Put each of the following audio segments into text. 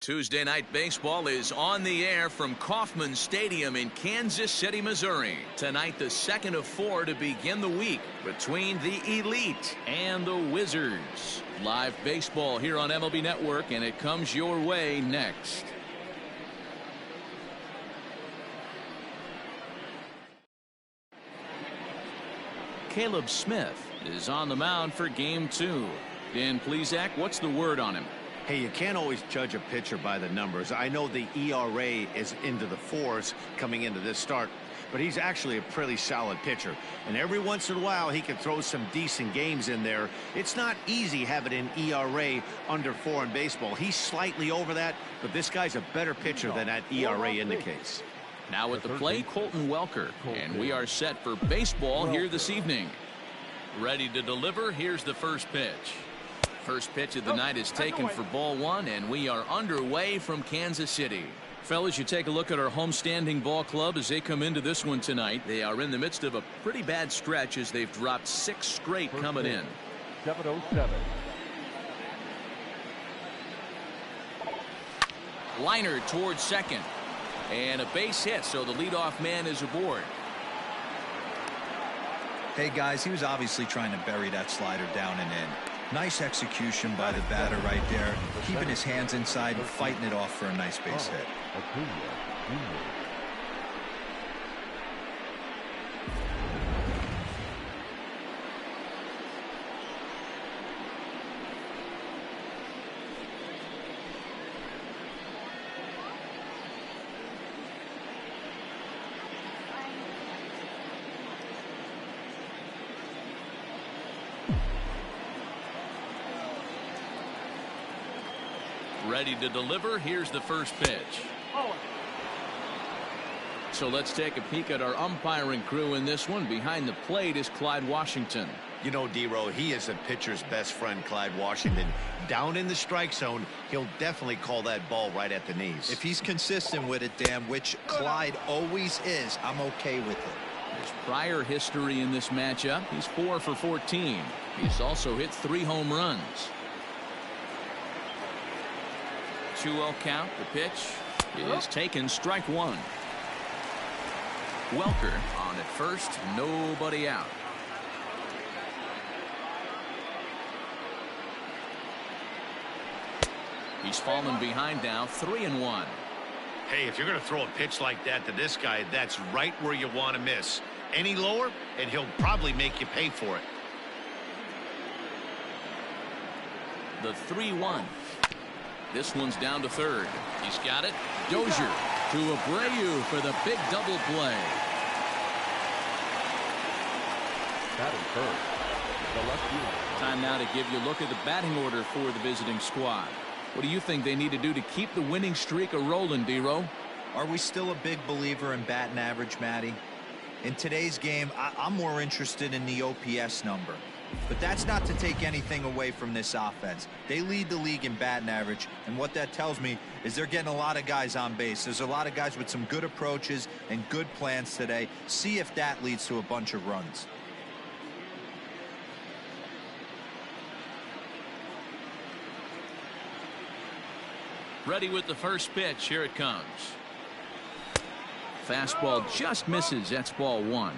Tuesday Night Baseball is on the air from Kauffman Stadium in Kansas City, Missouri. Tonight, the second of 4 to begin the week between the Elite and the Wizards. Live baseball here on MLB Network, and it comes your way next. Caleb Smith is on the mound for Game 2. Dan Plesac, what's the word on him? Hey, you can't always judge a pitcher by the numbers. I know the ERA is into the 4s coming into this start, but he's actually a pretty solid pitcher. And every once in a while, he can throw some decent games in there. It's not easy having an ERA under 4 in baseball. He's slightly over that, but this guy's a better pitcher than that ERA indicates. Now at the plate, Colton Welker. And we are set for baseball here this evening. Ready to deliver. Here's the first pitch. First pitch of the night is taken for ball 1, and we are underway from Kansas City. Fellas, you take a look at our homestanding ball club as they come into this one tonight. They are in the midst of a pretty bad stretch as they've dropped 6 straight coming in. 707. Liner towards second. And a base hit, so the leadoff man is aboard. Hey, guys, he was obviously trying to bury that slider down and in. Nice execution by the batter right there, keeping his hands inside and fighting it off for a nice base hit. Ready to deliver. Here's the first pitch. So let's take a peek at our umpiring crew in this one. Behind the plate is Clyde Washington. You know, D-Row, he is a pitcher's best friend, Clyde Washington. Down in the strike zone, he'll definitely call that ball right at the knees. If he's consistent with it, Dan, which Clyde always is, I'm okay with it. His prior history in this matchup, he's 4 for 14. He's also hit 3 home runs. 2-0 count. The pitch is taken, strike 1. Welker on at first, nobody out. He's fallen behind now, 3-1. Hey, if you're going to throw a pitch like that to this guy, that's right where you want to miss. Any lower, and he'll probably make you pay for it. The 3-1. This one's down to third. He's got it. Dozier to Abreu for the big double play. Batting first, the left fielder. Time now to give you a look at the batting order for the visiting squad. What do you think they need to do to keep the winning streak a-rolling, D-Row? Are we still a big believer in batting average, Matty? In today's game, I'm more interested in the OPS number. But that's not to take anything away from this offense. They lead the league in batting average, and what that tells me is they're getting a lot of guys on base. There's a lot of guys with some good approaches and good plans today. See if that leads to a bunch of runs. Ready with the first pitch. Here it comes. Fastball just misses. That's ball 1.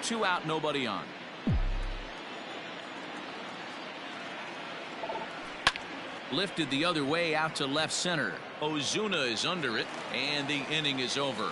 Two out, nobody on. Lifted the other way out to left center. Ozuna is under it, and the inning is over.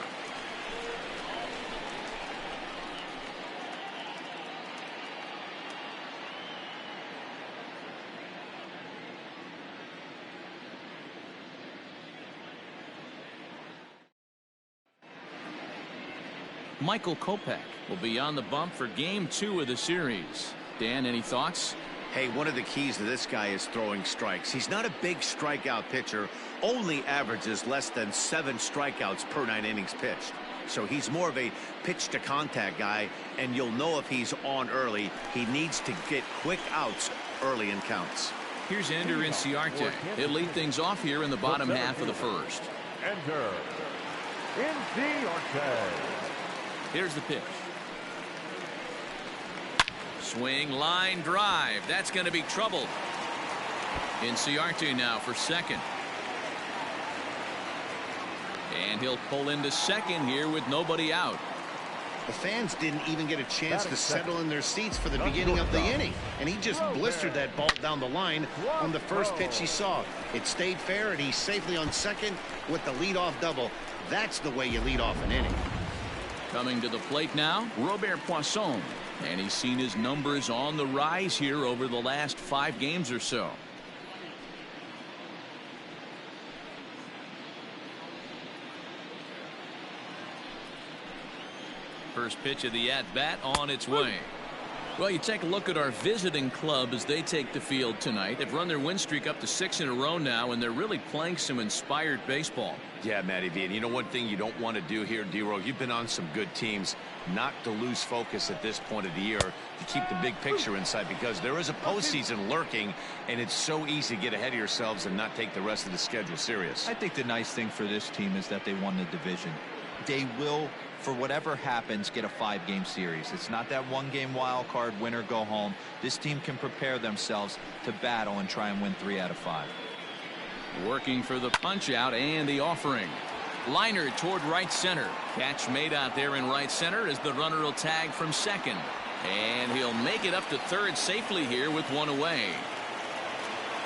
Michael Kopech will be on the bump for game 2 of the series. Dan, any thoughts? Hey, one of the keys to this guy is throwing strikes. He's not a big strikeout pitcher, only averages less than 7 strikeouts per 9 innings pitched. So he's more of a pitch to contact guy, and you'll know if he's on early. He needs to get quick outs early in counts. Here's Ender Inciarte. He'll lead things off here in the bottom half of the first. Enter Inciarte. Here's the pitch. Swing, line drive. That's going to be trouble. Inciarte now for second. And he'll pull into second here with nobody out. The fans didn't even get a chance to settle in their seats for the beginning of the inning. And he just blistered that ball down the line on the first pitch he saw. It stayed fair, and he's safely on second with the leadoff double. That's the way you lead off an inning. Coming to the plate now, Robert Poisson. And he's seen his numbers on the rise here over the last 5 games or so. First pitch of the at-bat on its way. Well, you take a look at our visiting club as they take the field tonight. They've run their win streak up to 6 in a row now, and they're really playing some inspired baseball. Yeah, Matty V. And you know one thing you don't want to do here, D-Row, you've been on some good teams, not to lose focus at this point of the year, to keep the big picture in sight, because there is a postseason lurking, and it's so easy to get ahead of yourselves and not take the rest of the schedule serious. I think the nice thing for this team is that they won the division. They will, for whatever happens, get a 5-game series. It's not that 1-game wild card, win or go home. This team can prepare themselves to battle and try and win 3 out of 5. Working for the punch out and the offering. Liner toward right center. Catch made out there in right center as the runner will tag from second. And he'll make it up to third safely here with 1 away.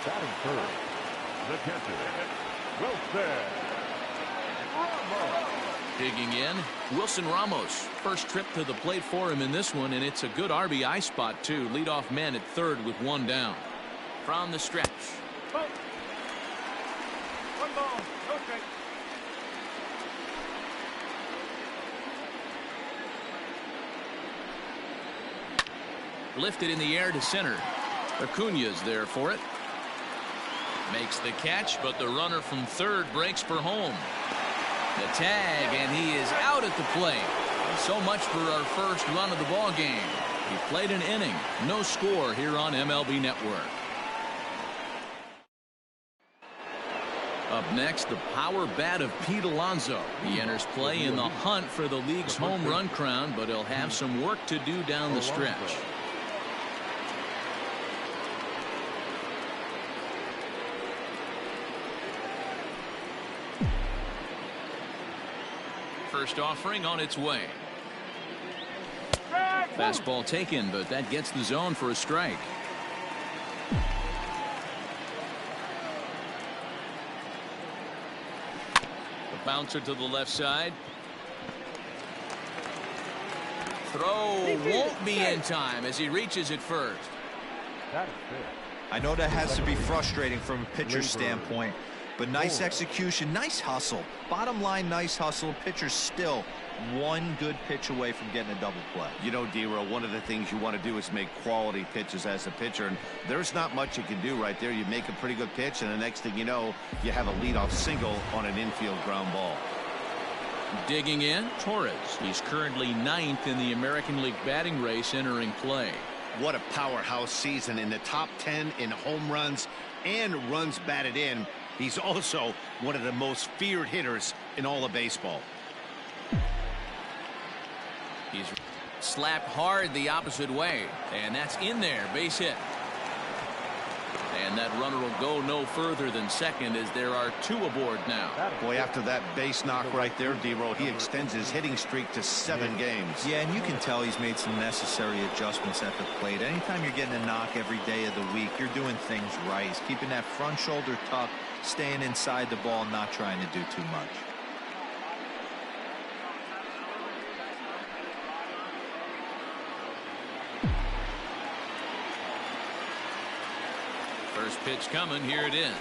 Batting first, the catcher, Wilson Ramos. Digging in, Wilson Ramos. First trip to the plate for him in this one, and it's a good RBI spot too. Leadoff man at third with 1 down. From the stretch. 1 ball, no strike. Lifted in the air to center. Acuña's there for it. Makes the catch, but the runner from third breaks for home. The tag, and he is out at the plate. So much for our first run of the ball game. He played an inning. No score here on MLB Network. Up next, the power bat of Pete Alonso. He enters play in the hunt for the league's home run crown, but he'll have some work to do down the stretch. First offering on its way. Fastball taken, but that gets the zone for a strike. The bouncer to the left side. Throw won't be in time as he reaches it first. I know that has to be frustrating from a pitcher's standpoint, but nice execution, nice hustle. Bottom line, nice hustle. Pitcher's still 1 good pitch away from getting a double play. You know, D-Row, one of the things you want to do is make quality pitches as a pitcher, and there's not much you can do right there. You make a pretty good pitch, and the next thing you know, you have a leadoff single on an infield ground ball. Digging in, Torres. He's currently 9th in the American League batting race entering play. What a powerhouse season, in the top 10 in home runs and runs batted in. He's also one of the most feared hitters in all of baseball. He's slapped hard the opposite way, and that's in there. Base hit. And that runner will go no further than second as there are 2 aboard now. Boy, after that base knock right there, D-Row, he extends his hitting streak to 7 games. Yeah, and you can tell he's made some necessary adjustments at the plate. Anytime you're getting a knock every day of the week, you're doing things right. He's keeping that front shoulder tucked, staying inside the ball, not trying to do too much. First pitch coming. Here it is.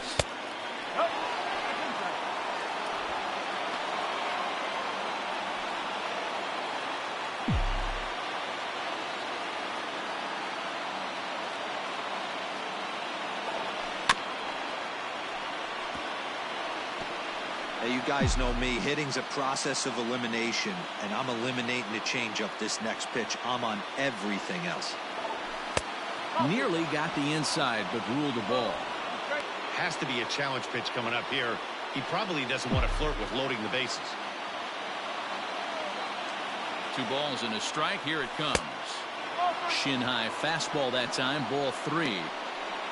Hey, you guys know me. Hitting's a process of elimination, and I'm eliminating the changeup this next pitch. I'm on everything else. Nearly got the inside, but ruled a ball. Has to be a challenge pitch coming up here. He probably doesn't want to flirt with loading the bases. 2 balls and a strike. Here it comes. Shin high fastball that time, ball 3.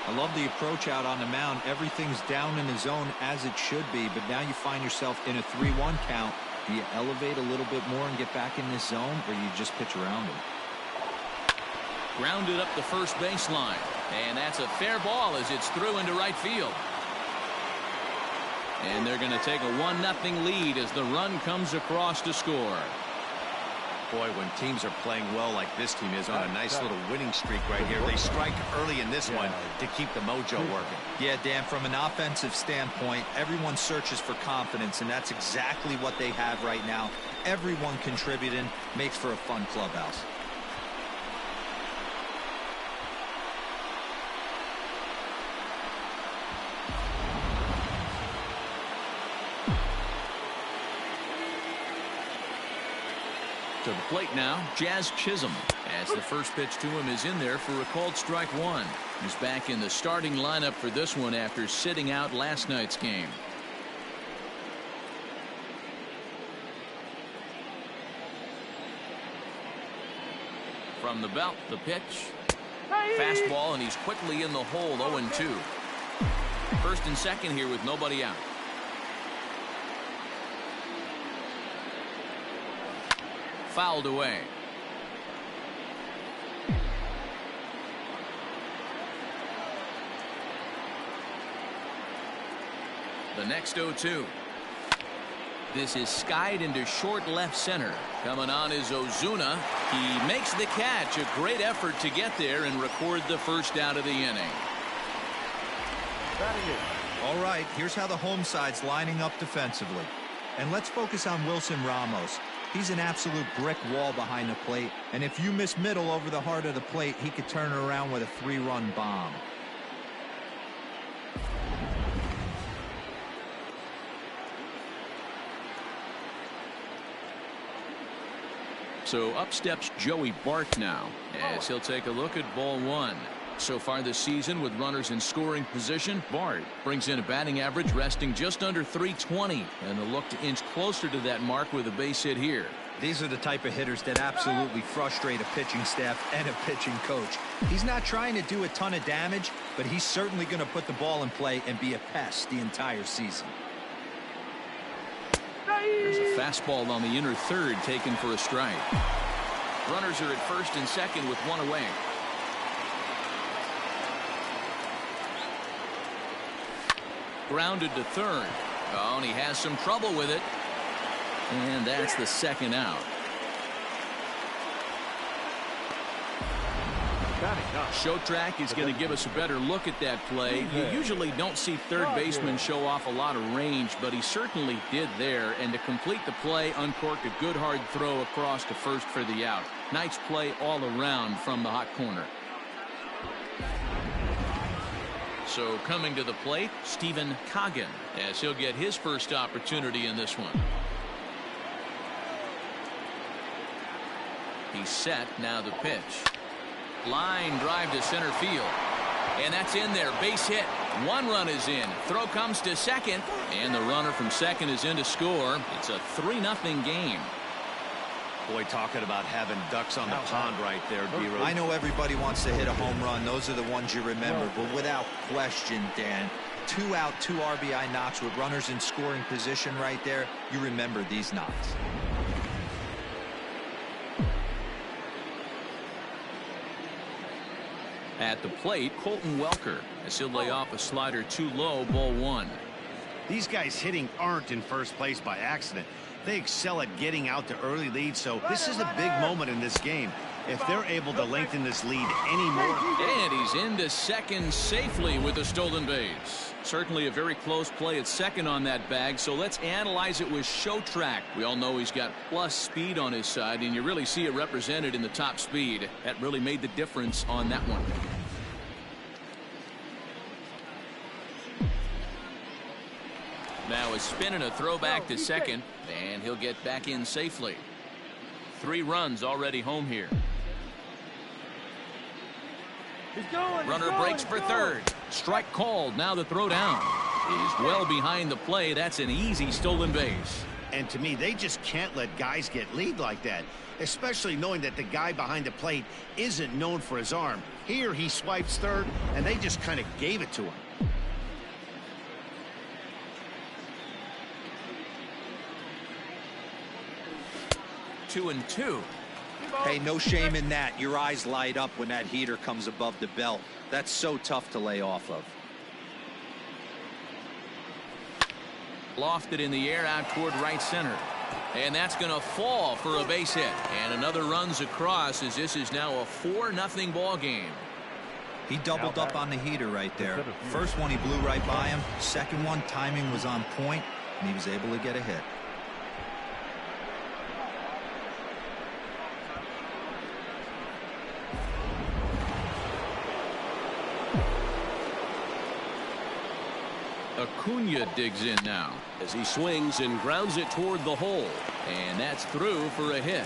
I love the approach out on the mound. Everything's down in the zone as it should be, but now you find yourself in a 3-1 count. Do you elevate a little bit more and get back in this zone, or you just pitch around him? Grounded up the first baseline, and that's a fair ball as it's through into right field. And they're going to take a 1-0 lead as the run comes across to score. Boy, when teams are playing well like this team is on a nice little winning streak right here, they strike early in this one to keep the mojo working. Yeah, Dan, from an offensive standpoint, everyone searches for confidence, and that's exactly what they have right now. Everyone contributing makes for a fun clubhouse. To the plate now, Jazz Chisholm, as the first pitch to him is in there for a called strike 1. He's back in the starting lineup for this one after sitting out last night's game. From the belt, the pitch. Fastball, and he's quickly in the hole, 0-2. First and second here with nobody out. Fouled away. The next 0-2. This is skied into short left center. Coming on is Ozuna. He makes the catch. A great effort to get there and record the first out of the inning. All right, here's how the home side's lining up defensively. And let's focus on Wilson Ramos. He's an absolute brick wall behind the plate, and if you miss middle over the heart of the plate, he could turn it around with a 3-run bomb. So up steps Joey Bart now, as he'll take a look at ball 1. So far this season, with runners in scoring position, Bart brings in a batting average resting just under .320, and the look to inch closer to that mark with a base hit here. These are the type of hitters that absolutely frustrate a pitching staff and a pitching coach. He's not trying to do a ton of damage, but he's certainly going to put the ball in play and be a pest the entire season. There's a fastball on the inner third taken for a strike. Runners are at first and second with one away. Grounded to third. Oh, and he has some trouble with it. And that's the second out. Show Track is going to give us a better look at that play. You usually don't see third baseman show off a lot of range, but he certainly did there. And to complete the play, uncorked a good hard throw across to first for the out. Nice play all around from the hot corner. So coming to the plate, Stephen Coggin, as he'll get his first opportunity in this one. He's set. Now the pitch. Line drive to center field. And that's in there. Base hit. One run is in. Throw comes to second. And the runner from second is in to score. It's a 3-0 game. Boy, talking about having ducks on the pond right there, D-Rose. I know everybody wants to hit a home run. Those are the ones you remember. But without question, Dan, 2 out, 2 RBI knocks with runners in scoring position right there. You remember these knocks. At the plate, Colton Welker, as he'll lay off a slider too low, ball 1. These guys hitting aren't in first place by accident. They excel at getting out to early leads, so this is a big moment in this game. If they're able to lengthen this lead anymore. And he's into second safely with a stolen base. Certainly a very close play at second on that bag, so let's analyze it with Show Track. We all know he's got plus speed on his side, and you really see it represented in the top speed. That really made the difference on that one. Now a spin and a throw back to second, and he'll get back in safely. 3 runs already home here. Runner breaks for third. Strike called. Now the throw down. He's well behind the play. That's an easy stolen base. And to me, they just can't let guys get lead like that, especially knowing that the guy behind the plate isn't known for his arm. Here he swipes third, and they just kind of gave it to him. 2-2. Hey, no shame in that. Your eyes light up when that heater comes above the belt. That's so tough to lay off of. Lofted in the air out toward right center. And that's going to fall for a base hit. And another runs across as this is now a 4-0 ball game. He doubled up on the heater right there. First one he blew right by him. Second one, timing was on point, and he was able to get a hit. Acuna digs in now as he swings and grounds it toward the hole. And that's through for a hit.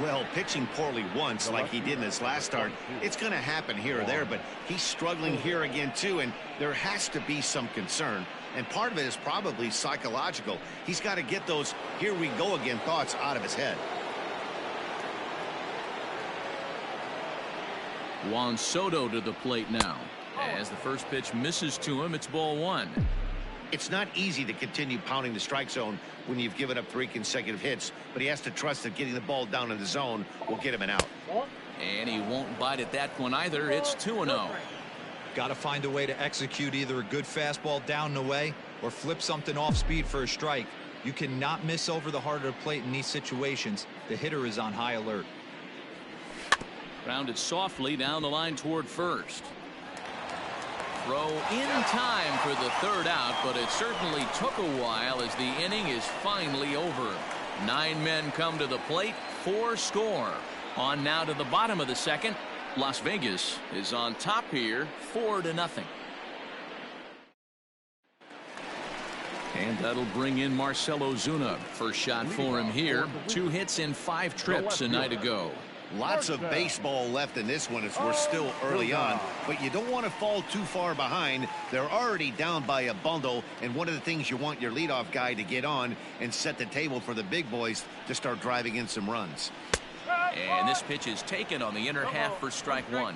Well, pitching poorly once like he did in his last start, it's going to happen here or there, but he's struggling here again too, and there has to be some concern. And part of it is probably psychological. He's got to get those here we go again thoughts out of his head. Juan Soto to the plate now. As the first pitch misses to him, it's ball one. It's not easy to continue pounding the strike zone when you've given up 3 consecutive hits, but he has to trust that getting the ball down in the zone will get him an out. And he won't bite at that one either. It's 2-0. Got to find a way to execute either a good fastball down the way or flip something off speed for a strike. You cannot miss over the heart of the plate in these situations. The hitter is on high alert. Grounded softly down the line toward first. Throw in time for the third out, but it certainly took a while as the inning is finally over. 9 men come to the plate, 4 score. On now to the bottom of the second. Las Vegas is on top here, 4-0. And that'll bring in Marcell Ozuna. First shot for him here. 2 hits in 5 trips a night ago. Lots of baseball left in this one as we're still early on, but you don't want to fall too far behind. They're already down by a bundle, and one of the things you want your leadoff guy to get on and set the table for the big boys to start driving in some runs. And this pitch is taken on the inner half for strike one.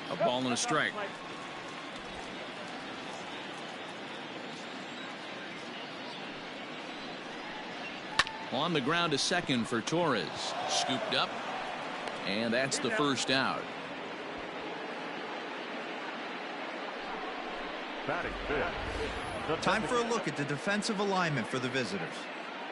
A ball and a strike. On the ground to second for Torres. Scooped up. And that's the first out. Time for a look at the defensive alignment for the visitors.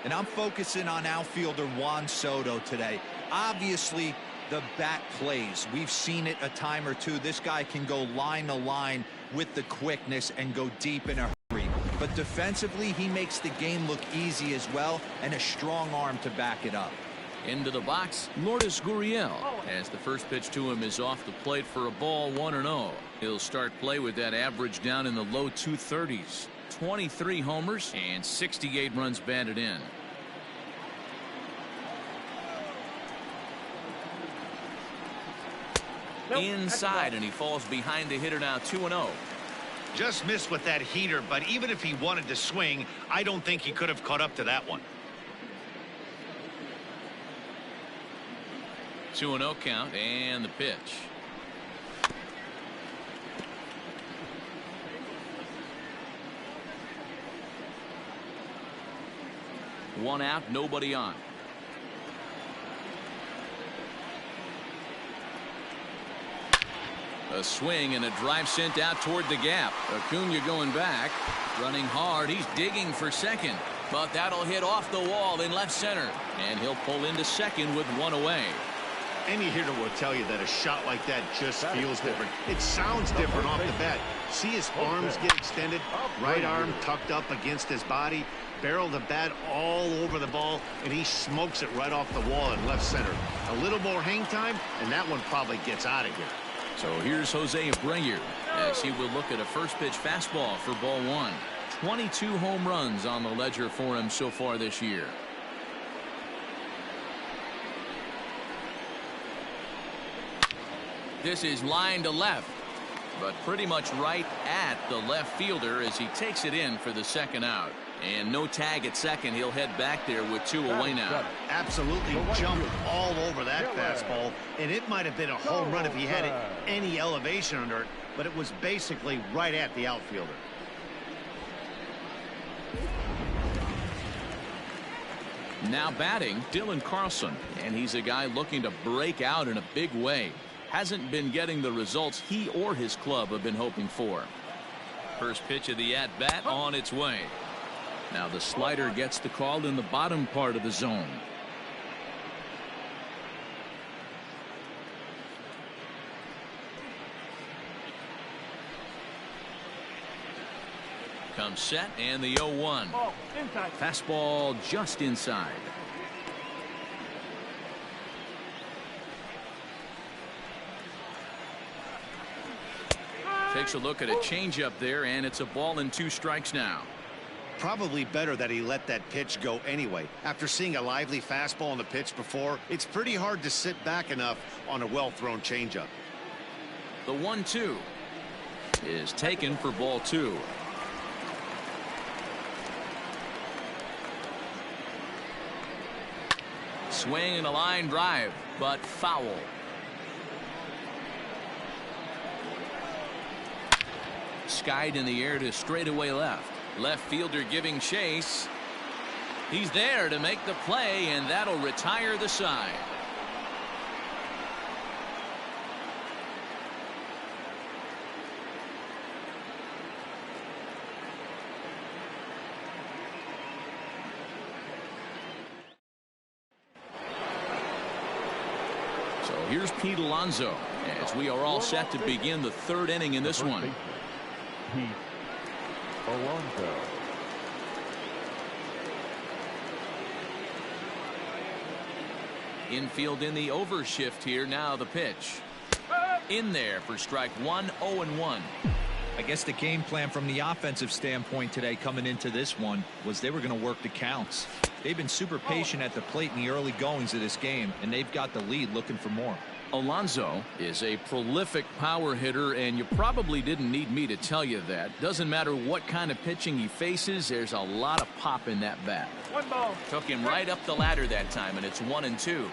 And I'm focusing on outfielder Juan Soto today. Obviously, the bat plays. We've seen it a time or two. This guy can go line to line with the quickness and go deep in a hurry. But defensively, he makes the game look easy as well, and a strong arm to back it up. Into the box, Lourdes Gurriel, as the first pitch to him is off the plate for a ball, 1-0. He'll start play with that average down in the low 230s. 23 homers and 68 runs batted in. Inside, and he falls behind the hitter now, 2-0. Just missed with that heater, but even if he wanted to swing, I don't think he could have caught up to that one. 2-0 count, and the pitch. One out, nobody on. A swing and a drive sent out toward the gap. Acuna going back, running hard. He's digging for second, but that'll hit off the wall in left center, and he'll pull into second with one away. Any hitter will tell you that a shot like that just feels different. It sounds different off the bat. See his arms get extended, right arm tucked up against his body, barrel the bat all over the ball, and he smokes it right off the wall in left center. A little more hang time, and that one probably gets out of here. So here's Jose Abreu as he will look at a first pitch fastball for ball one. 22 home runs on the ledger for him so far this year. This is line to left, but pretty much right at the left fielder as he takes it in for the second out. And no tag at second. He'll head back there with 2 away now. Absolutely jumped all over that fastball, and it might have been a home run if he had any elevation under it, but it was basically right at the outfielder. Now batting, Dylan Carlson, and he's a guy looking to break out in a big way. Hasn't been getting the results he or his club have been hoping for. First pitch of the at-bat on its way. Now the slider gets the call in the bottom part of the zone. Comes set and the 0-1. Fastball just inside. Takes a look at a changeup there, and it's a ball and 2 strikes now. Probably better that he let that pitch go anyway. After seeing a lively fastball on the pitch before, it's pretty hard to sit back enough on a well-thrown changeup. The 1-2 is taken for ball 2. Swing and a line drive, but foul. Skied in the air to straightaway left. Left fielder giving chase. He's there to make the play, and that'll retire the side. So here's Pete Alonso as we are all set to begin the 3rd inning in this one. Pete Alonso. Infield in the overshift here. Now the pitch. In there for strike 1, 0-1. I guess the game plan from the offensive standpoint today coming into this one was they were going to work the counts. They've been super patient at the plate in the early goings of this game, and they've got the lead looking for more. Alonso is a prolific power hitter, and you probably didn't need me to tell you that. Doesn't matter what kind of pitching he faces, there's a lot of pop in that bat. 1 ball. Took him right up the ladder that time, and it's 1-2.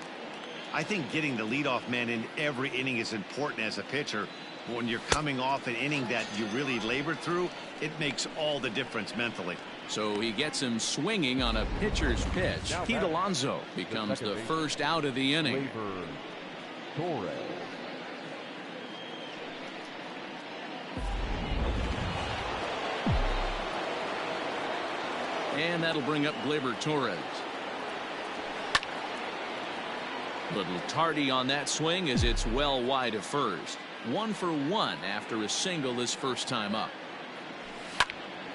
I think getting the leadoff man in every inning is important as a pitcher. When you're coming off an inning that you really labored through, it makes all the difference mentally. So he gets him swinging on a pitcher's pitch. Pete Alonso becomes the first out of the inning. Torres. And that'll bring up Gleyber Torres. Little tardy on that swing as it's well wide of first. 1 for 1 after a single his first time up.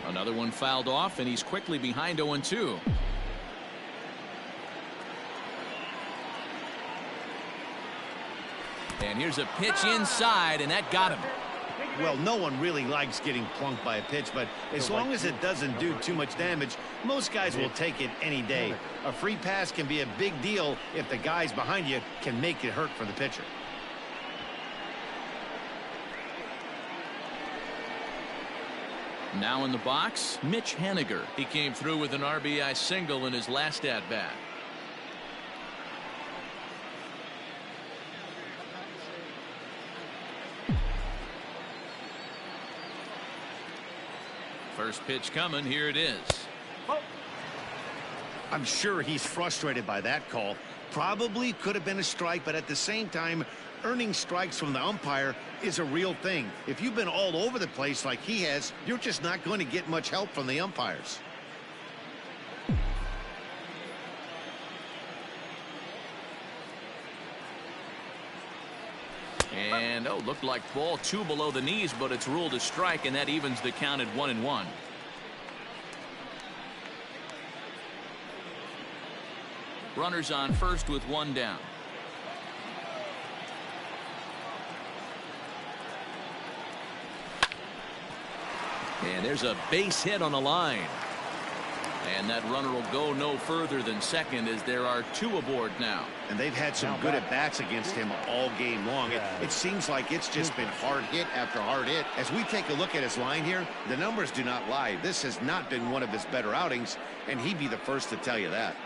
Another one fouled off, and he's quickly behind 0-2. And here's a pitch inside, and that got him. Well, no one really likes getting plunked by a pitch, but as long as it doesn't do too much damage, most guys will take it any day. A free pass can be a big deal if the guys behind you can make it hurt for the pitcher. Now in the box, Mitch Haniger. He came through with an RBI single in his last at-bat. First pitch coming. Here it is. I'm sure he's frustrated by that call. Probably could have been a strike, but at the same time, earning strikes from the umpire is a real thing. If you've been all over the place like he has, you're just not going to get much help from the umpires. And looked like ball 2 below the knees, but it's ruled a strike, and that evens the count at 1-1. Runners on first with 1 down. And there's a base hit on the line. And that runner will go no further than second as there are 2 aboard now. And they've had some good at-bats against him all game long. It seems like it's just been hard hit after hard hit. As we take a look at his line here, the numbers do not lie. This has not been one of his better outings, and he'd be the first to tell you that.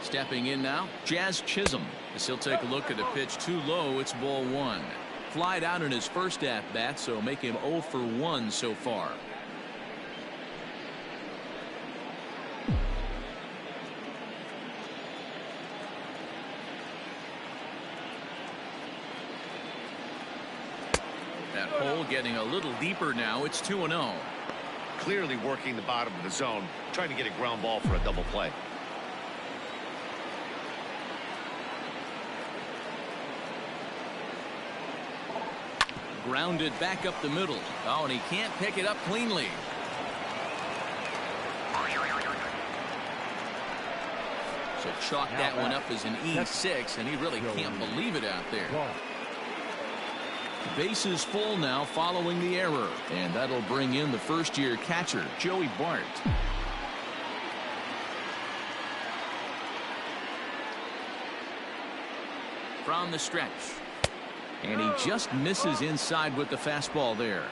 Stepping in now, Jazz Chisholm. As he'll take a look at a pitch too low, it's ball 1. Flied out in his first at-bat, so make him 0 for 1 so far. That hole getting a little deeper now. It's 2-0. Clearly working the bottom of the zone, trying to get a ground ball for a double play. Grounded back up the middle. Oh, and he can't pick it up cleanly. So chalk that one up as an E6, and he really can't believe it out there. Bases full now following the error, and that'll bring in the first-year catcher, Joey Bart. From the stretch. And he just misses inside with the fastball there.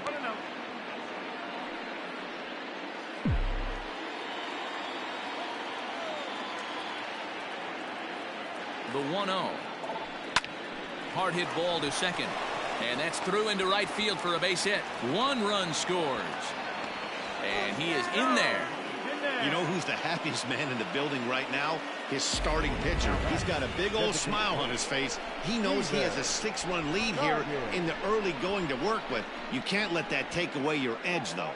The 1-0. Hard hit ball to second. And that's through into right field for a base hit. 1 run scores. And he is in there. You know who's the happiest man in the building right now? His starting pitcher. He's got a big old smile on his face. He knows he has a 6-run lead here in the early going to work with. You can't let that take away your edge, though.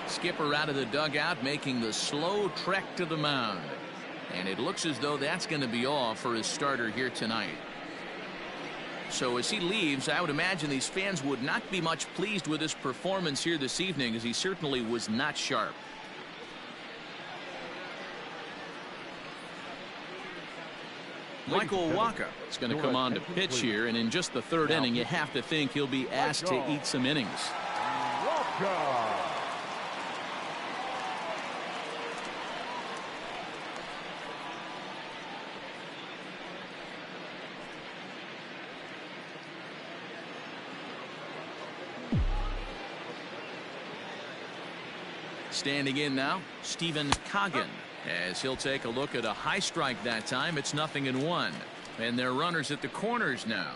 Skipper out of the dugout, making the slow trek to the mound. And it looks as though that's going to be all for his starter here tonight. So as he leaves, I would imagine these fans would not be much pleased with his performance here this evening, as he certainly was not sharp. Michael Wacha is going to come on to pitch here, and in just the 3rd inning, you have to think he'll be asked to eat some innings. Standing in now, Stephen Coggin, as he'll take a look at a high strike that time. It's 0-1, and they're runners at the corners now.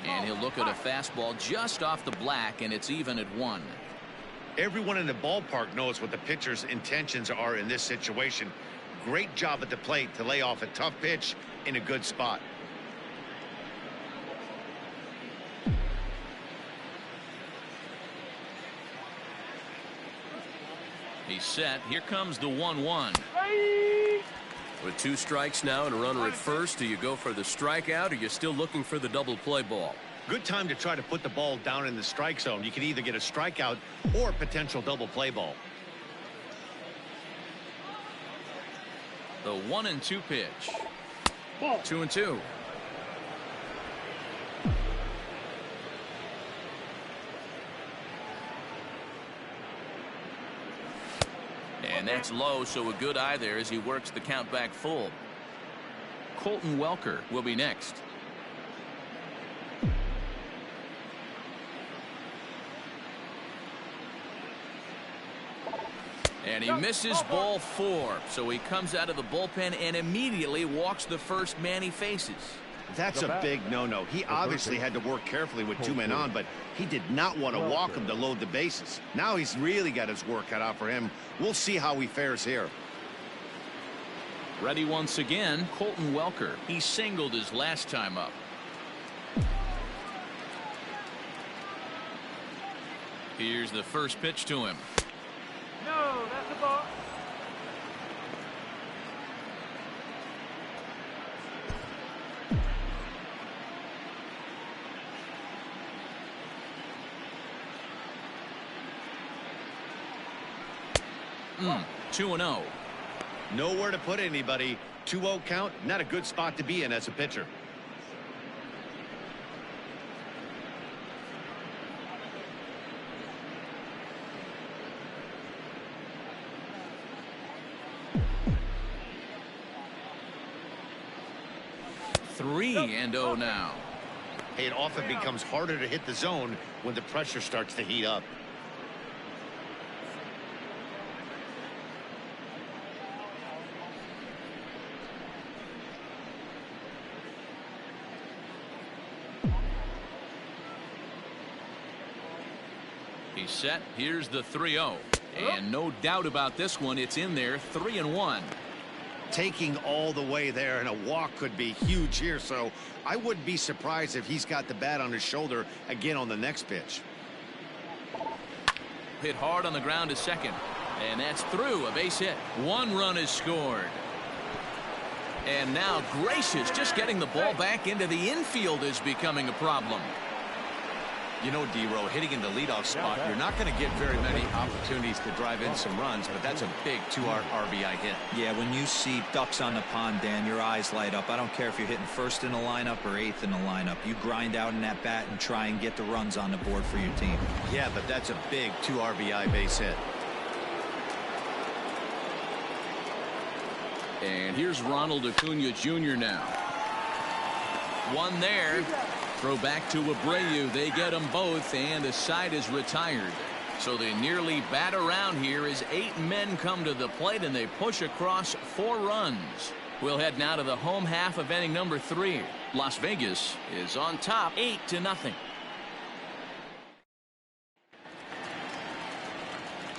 And he'll look at a fastball just off the black, and it's even at 1. Everyone in the ballpark knows what the pitcher's intentions are in this situation. Great job at the plate to lay off a tough pitch in a good spot. He's set. Here comes the 1-1. With 2 strikes now and a runner at first, do you go for the strikeout, or you're still looking for the double play ball? Good time to try to put the ball down in the strike zone. You can either get a strikeout or a potential double play ball. The 1-2 pitch. 2-2. And that's low, so a good eye there as he works the count back full. Colton Welker will be next. And he misses ball 4, so he comes out of the bullpen and immediately walks the first man he faces. That's a big no-no. He obviously had to work carefully with 2 men on, but he did not want to walk him to load the bases. Now he's really got his work cut out for him. We'll see how he fares here. Ready once again, Colton Welker. He singled his last time up. Here's the first pitch to him. No, that's a ball. 2-0. Nowhere to put anybody. 2-0 count, not a good spot to be in as a pitcher. Three and 0 now. Hey, it often becomes harder to hit the zone when the pressure starts to heat up. He's set. Here's the 3-0. And no doubt about this one. It's in there. 3-1. Taking all the way there, and a walk could be huge here, so I wouldn't be surprised if he's got the bat on his shoulder again on the next pitch. Hit hard on the ground to second, and that's through. A base hit. 1 run is scored. And now Gracious, just getting the ball back into the infield is becoming a problem. You know, D-Row, hitting in the leadoff spot, you're not going to get very many opportunities to drive in some runs, but that's a big 2 RBI hit. Yeah, when you see ducks on the pond, Dan, your eyes light up. I don't care if you're hitting first in the lineup or 8th in the lineup. You grind out in that bat and try and get the runs on the board for your team. Yeah, but that's a big 2 RBI base hit. And here's Ronald Acuna Jr. now. One there. Throw back to Abreu. They get them both, and the side is retired. So they nearly bat around here as 8 men come to the plate, and they push across 4 runs. We'll head now to the home half of inning number 3. Las Vegas is on top 8-0.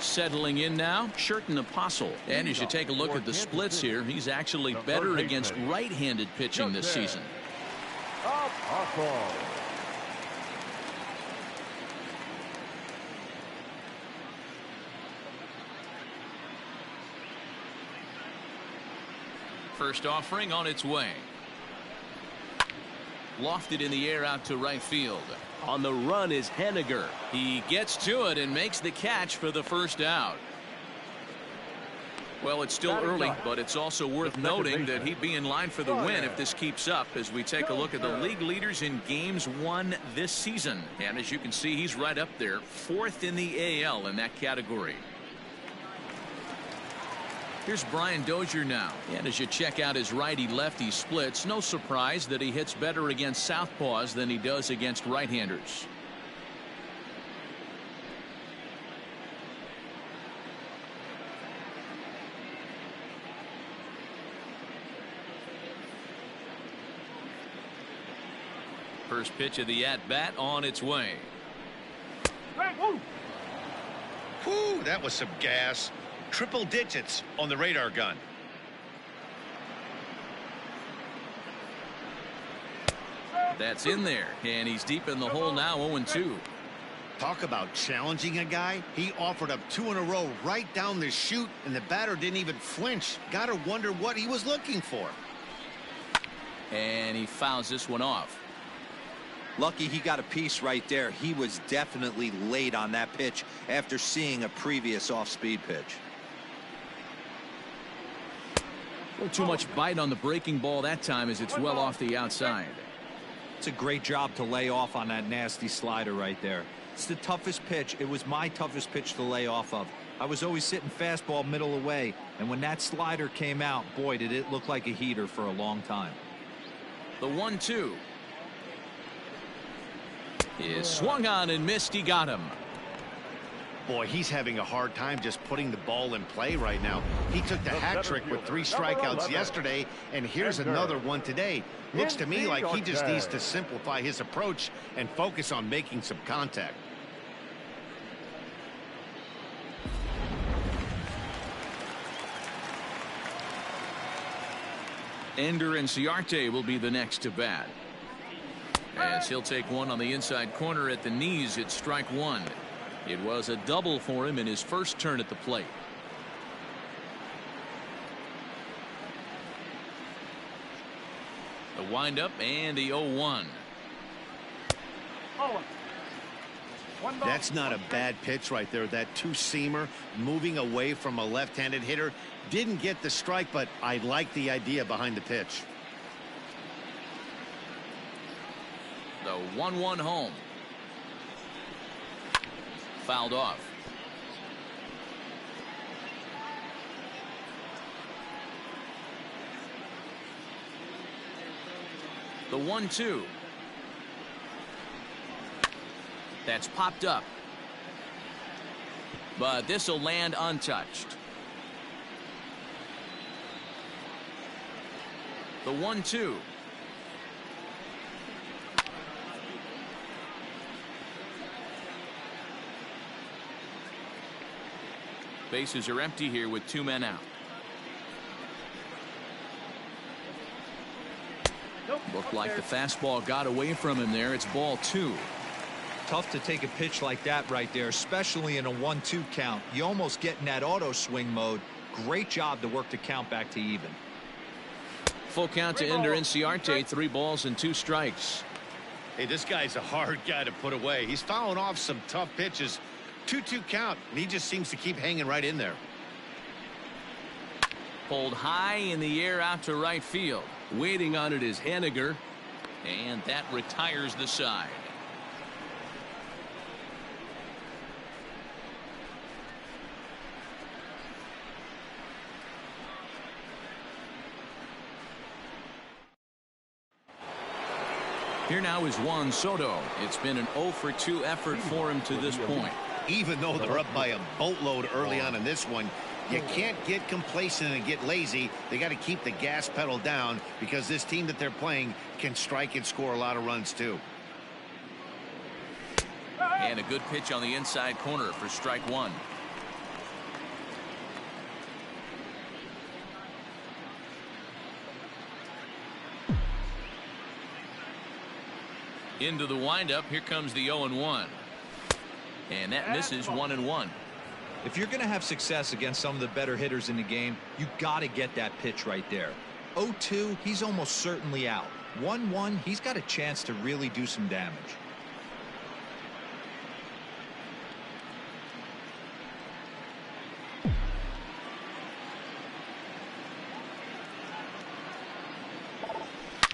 Settling in now, Sherton Apostle. And as you take a look at the splits here, he's actually better against right-handed pitching this season. First offering on its way. Lofted in the air out to right field. On the run is Henniger. He gets to it and makes the catch for the first out. Well, it's still early, but it's also worth noting that he'd be in line for the win if this keeps up as we take a look at the league leaders in games won this season. And as you can see, he's right up there, 4th in the AL in that category. Here's Brian Dozier now. And as you check out his righty-lefty splits, no surprise that he hits better against southpaws than he does against right-handers. First pitch of the at-bat on its way. Whew, that was some gas. Triple digits on the radar gun. That's in there, and he's deep in the hole now, 0-2. Talk about challenging a guy. He offered up 2 in a row right down the chute, and the batter didn't even flinch. Gotta wonder what he was looking for. And he fouls this one off. Lucky he got a piece right there. He was definitely late on that pitch after seeing a previous off-speed pitch. A little too much bite on the breaking ball that time as it's well off the outside. It's a great job to lay off on that nasty slider right there. It's the toughest pitch. It was my toughest pitch to lay off of. I was always sitting fastball middle away, and when that slider came out, boy, did it look like a heater for a long time. The 1-2 is swung on and missed. He got him. Boy, he's having a hard time just putting the ball in play right now. He took the hat trick with 3 strikeouts yesterday, and here's another one today. Looks to me like he just needs to simplify his approach and focus on making some contact. Ender Inciarte will be the next to bat. As he'll take one on the inside corner at the knees, it's strike 1. It was a double for him in his first turn at the plate. The windup and the 0-1. 1 ball. That's not a bad pitch right there. That two-seamer moving away from a left-handed hitter. Didn't get the strike, but I like the idea behind the pitch. The 1-1 home. Fouled off. The 1-2. That's popped up. But this will land untouched. The 1-2. Bases are empty here with 2 men out. Looked like the fastball got away from him there. It's ball 2. Tough to take a pitch like that right there, especially in a 1-2 count. You almost get in that auto swing mode. Great job to work the count back to even. Full count to Ender Inciarte. 3 balls and 2 strikes. Hey, this guy's a hard guy to put away. He's fouling off some tough pitches. 2-2 count, and he just seems to keep hanging right in there. Pulled high in the air out to right field. Waiting on it is Haniger. And that retires the side. Here now is Juan Soto. It's been an 0 for 2 effort for him to this point. Even though they're up by a boatload early on in this one, you can't get complacent and get lazy. They got to keep the gas pedal down because this team that they're playing can strike and score a lot of runs too. And a good pitch on the inside corner for strike 1. Into the windup. Here comes the 0-1. And that misses 1-1. If you're going to have success against some of the better hitters in the game, you got to get that pitch right there. 0-2, he's almost certainly out. 1-1, he's got a chance to really do some damage.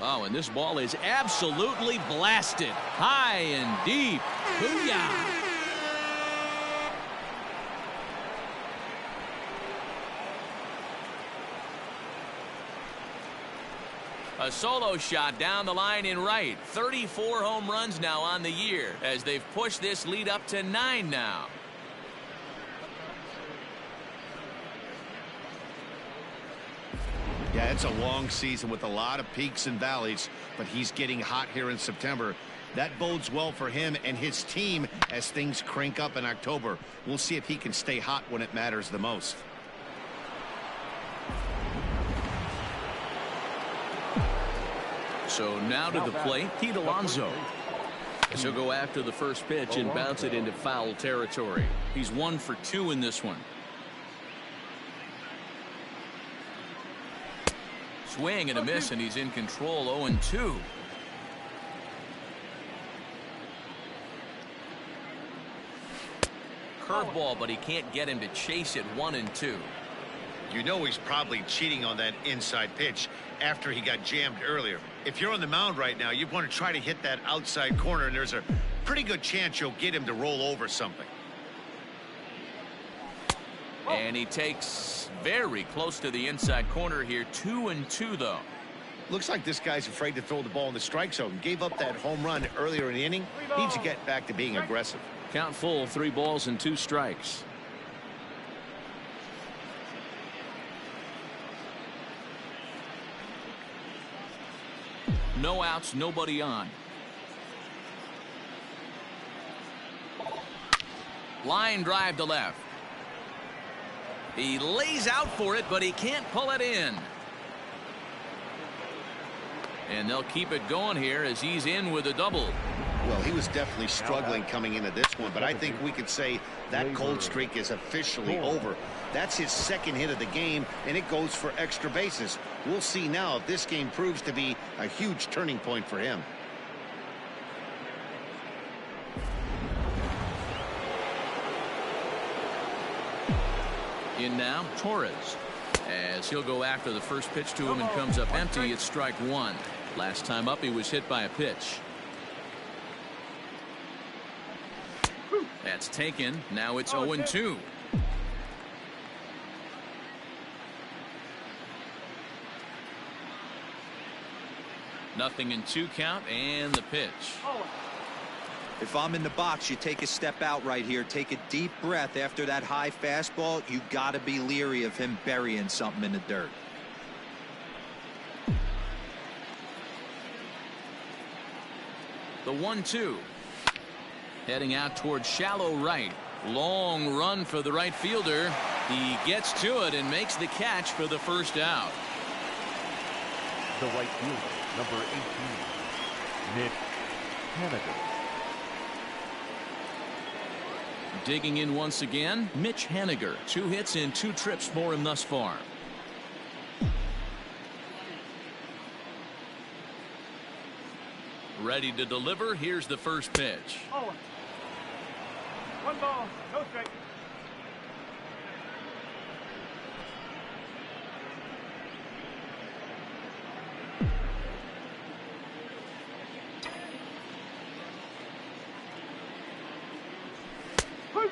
Oh, and this ball is absolutely blasted. High and deep. Booyah! A solo shot down the line in right. 34 home runs now on the year as they've pushed this lead up to 9 now. Yeah, it's a long season with a lot of peaks and valleys, but he's getting hot here in September. That bodes well for him and his team as things crank up in October. We'll see if he can stay hot when it matters the most. So now to the plate, Pete Alonso. He'll go after the first pitch and bounce it into foul territory. He's 1 for 2 in this one. Swing and a miss, and he's in control. 0-2. Curveball, but he can't get him to chase it. 1-2. You know he's probably cheating on that inside pitch after he got jammed earlier. If you're on the mound right now, you want to try to hit that outside corner, and there's a pretty good chance you'll get him to roll over something. And he takes very close to the inside corner here. 2-2 though. Looks like this guy's afraid to throw the ball in the strike zone. Gave up that home run earlier in the inning. Needs to get back to being aggressive. Count full, 3 balls and 2 strikes. No outs, nobody on. Line drive to left. He lays out for it, but he can't pull it in. And they'll keep it going here as he's in with a double. Well, he was definitely struggling coming into this one, but I think we could say that cold streak is officially over. That's his second hit of the game, and it goes for extra bases. We'll see now if this game proves to be a huge turning point for him. In now, Torres. As he'll go after the first pitch to him and comes up empty. It's strike one. Last time up, he was hit by a pitch. That's taken. Now it's 0-2. Nothing in 2 count, and the pitch. If I'm in the box, you take a step out right here. Take a deep breath after that high fastball. You got to be leery of him burying something in the dirt. The 1-2. Heading out towards shallow right. Long run for the right fielder. He gets to it and makes the catch for the first out. The right fielder, number 18, Mitch Haniger. Digging in once again, Mitch Haniger. 2 hits in 2 trips for him thus far. Ready to deliver. Here's the first pitch. 1 ball, no strike.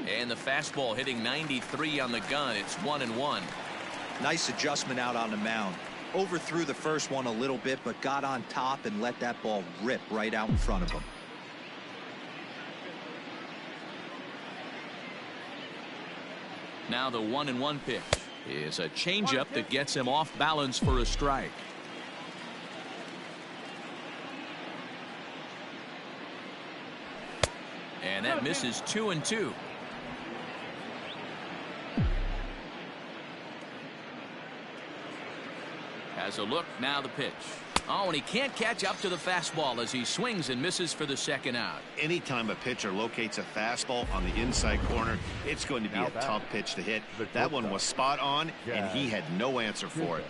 And the fastball hitting 93 on the gun. It's 1-1. Nice adjustment out on the mound. Overthrew the first one a little bit, but got on top and let that ball rip right out in front of him. Now the 1-1 pitch is a changeup that gets him off balance for a strike. And that misses 2-2. Has a look, now the pitch. Oh, and he can't catch up to the fastball as he swings and misses for the second out. Anytime a pitcher locates a fastball on the inside corner, it's going to be a tough pitch to hit. That one was spot on, and he had no answer for it.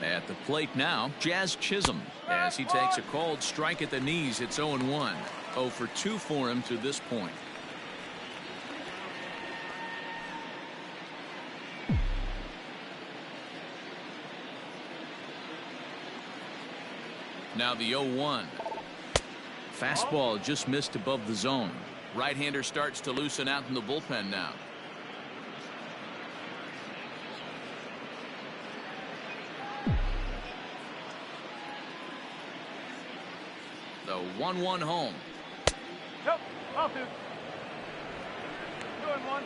At the plate now, Jazz Chisholm, as he takes a called strike at the knees. It's 0-1. 0 for 2 for him to this point. Now the 0-1. Fastball just missed above the zone. Right-hander starts to loosen out in the bullpen now. The 1-1 home. Nope, off 2. 2-1.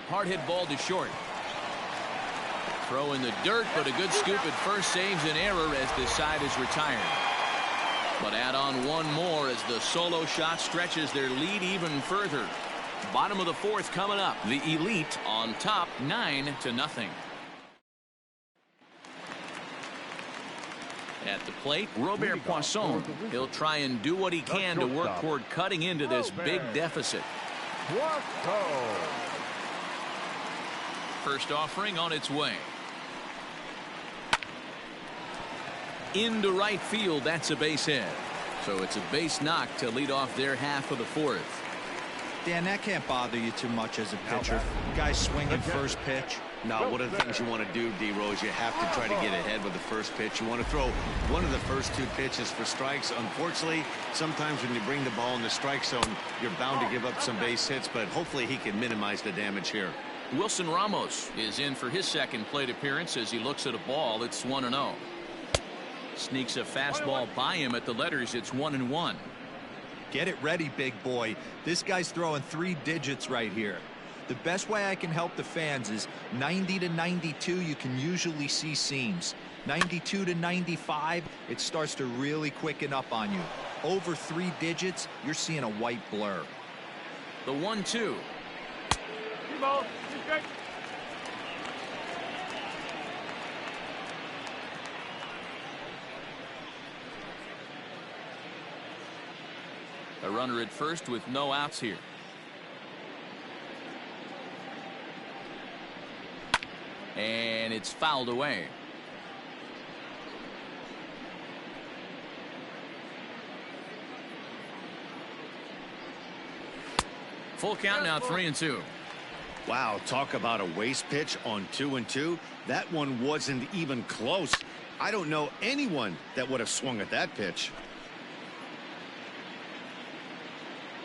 Hard hit ball to short. Throw in the dirt, but a good scoop at first saves an error as the side is retired. But add on one more as the solo shot stretches their lead even further. Bottom of the 4th coming up. The Elite on top 9-0. At the plate, Robert Poisson. He'll try and do what he can to work toward cutting into this big deficit. First offering on its way. Into right field. That's a base hit. So it's a base knock to lead off their half of the 4th. Dan, that can't bother you too much as a pitcher. Guy swinging first pitch. Now, one of the things you want to do, D-Rose, you have to try to get ahead with the first pitch. You want to throw one of the first 2 pitches for strikes. Unfortunately, sometimes when you bring the ball in the strike zone, you're bound to give up some base hits, but hopefully he can minimize the damage here. Wilson Ramos is in for his second plate appearance as he looks at a ball. It's 1-0. Sneaks a fastball by him at the letters. It's 1-1. Get it ready, big boy. This guy's throwing 3 digits right here. The best way I can help the fans is 90 to 92. You can usually see seams. 92 to 95, it starts to really quicken up on you. Over 3 digits, you're seeing a white blur. The 1-2. 2 balls, 2 strikes. A A runner at first with no outs here. And it's fouled away. Full count now, 3-2. Wow, talk about a waste pitch on 2-2. That one wasn't even close. I don't know anyone that would have swung at that pitch.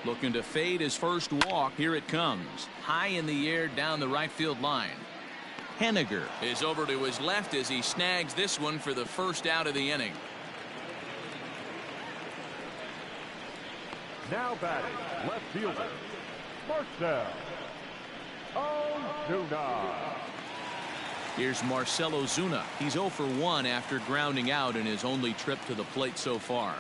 Looking to fade his first walk. Here it comes. High in the air down the right field line. Henniger is over to his left as he snags this one for the first out of the inning. Now batting, left fielder, Marcell Ozuna. Here's Marcell Ozuna. He's 0 for 1 after grounding out in his only trip to the plate so far.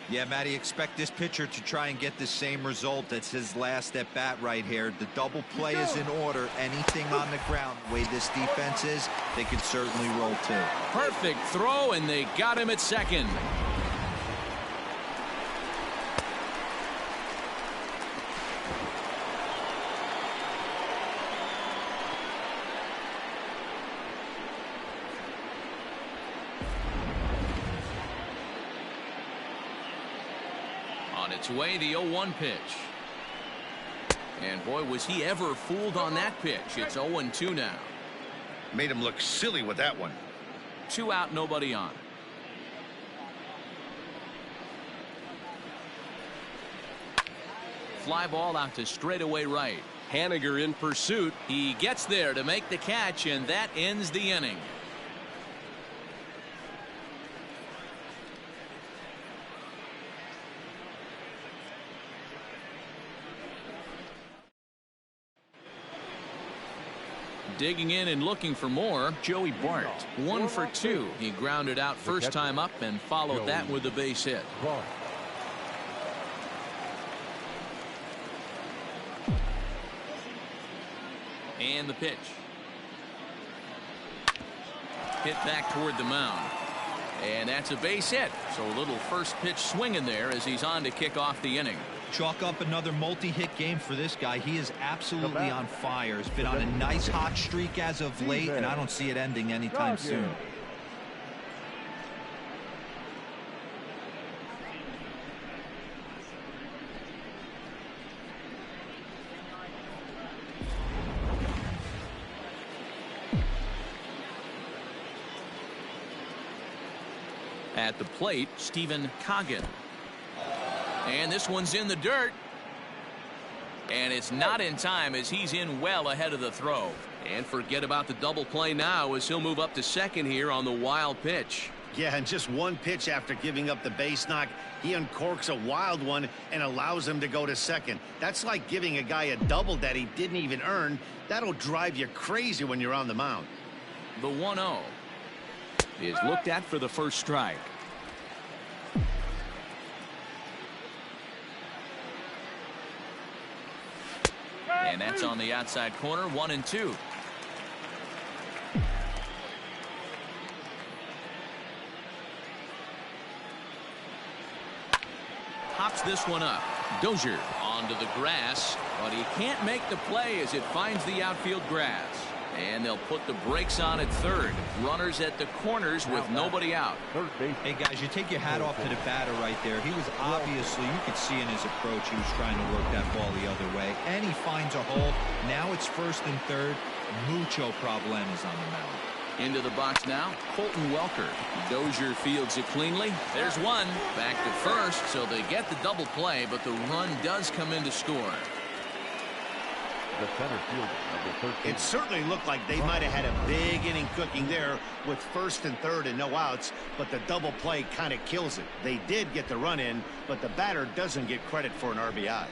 Yeah, Matty, expect this pitcher to try and get the same result. That's his last at bat right here. The double play is in order. Anything on the ground, the way this defense is, they could certainly roll too. Perfect throw, and they got him at second. On its way, the 0-1 pitch. And boy, was he ever fooled on that pitch. It's 0-2 now. Made him look silly with that one. 2 out, nobody on. Fly ball out to straightaway right. Henniger in pursuit. He gets there to make the catch, and that ends the inning. Digging in and looking for more, Joey Bart. 1 for 2. He grounded out first time up and followed that with a base hit. And the pitch. Hit back toward the mound. And that's a base hit. So a little first pitch swing in there as he's on to kick off the inning. Chalk up another multi-hit game for this guy. He is absolutely on fire. He's been on a nice hot streak as of late, and I don't see it ending anytime soon. At the plate, Stephen Coggin. And this one's in the dirt. And it's not in time as he's in well ahead of the throw. And forget about the double play now as he'll move up to second here on the wild pitch. Yeah, and just one pitch after giving up the base knock, he uncorks a wild one and allows him to go to second. That's like giving a guy a double that he didn't even earn. That'll drive you crazy when you're on the mound. The 1-0 is looked at for the first strike. And that's on the outside corner, 1-2. Pops this one up. Dozier onto the grass, but he can't make the play as it finds the outfield grass. And they'll put the brakes on at third. Runners at the corners with nobody out. Hey, guys, you take your hat off to the batter right there. He was obviously, you could see in his approach, he was trying to work that ball the other way. And he finds a hole. Now it's first and third. Mucho problemas on the mound. Into the box now, Colton Welker. Dozier fields it cleanly. There's one. Back to first, so they get the double play, but the run does come in to score. The center fielder, number 13. It certainly looked like they might have had a big inning cooking there with first and third and no outs, but the double play kind of kills it. They did get the run in, but the batter doesn't get credit for an RBI.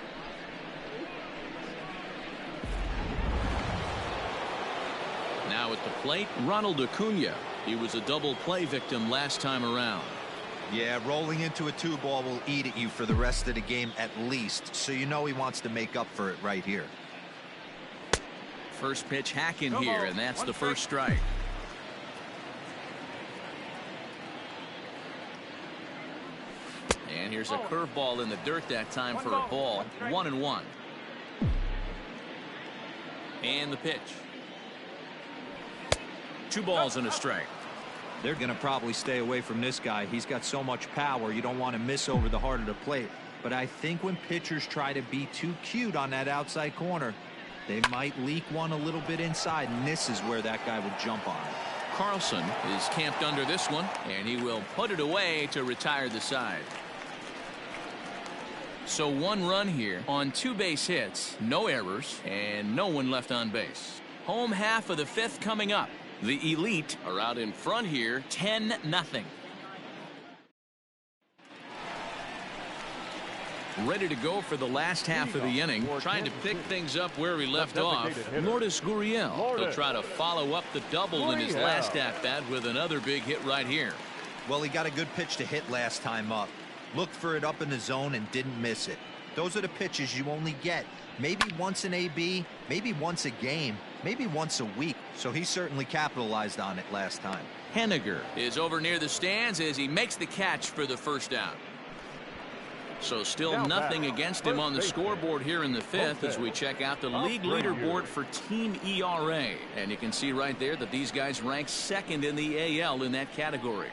Now at the plate, Ronald Acuna. He was a double play victim last time around. Yeah, rolling into a 2-ball will eat at you for the rest of the game at least, so you know he wants to make up for it right here. First pitch hack in here, and that's the first strike. And here's a curveball in the dirt that time for a ball. 1-1. And the pitch. 2 balls and a strike. They're going to probably stay away from this guy. He's got so much power. You don't want to miss over the heart of the plate. But I think when pitchers try to be too cute on that outside corner, they might leak one a little bit inside, and this is where that guy would jump on it. Carlson is camped under this one, and he will put it away to retire the side. So 1 run here on 2 base hits, no errors, and no one left on base. Home half of the 5th coming up. The Elite are out in front here, 10-0. Ready to go for the last half of the inning, trying to pick things up where we left off. Lourdes Gurriel will try to follow up the double in his last at-bat with another big hit right here. Well, he got a good pitch to hit last time up. Looked for it up in the zone and didn't miss it. Those are the pitches you only get maybe once in AB, maybe once a game, maybe once a week. So he certainly capitalized on it last time. Henniger is over near the stands as he makes the catch for the first out. So still nothing against him on the scoreboard here in the 5th as we check out the league leaderboard for team ERA. And you can see right there that these guys rank 2nd in the AL in that category.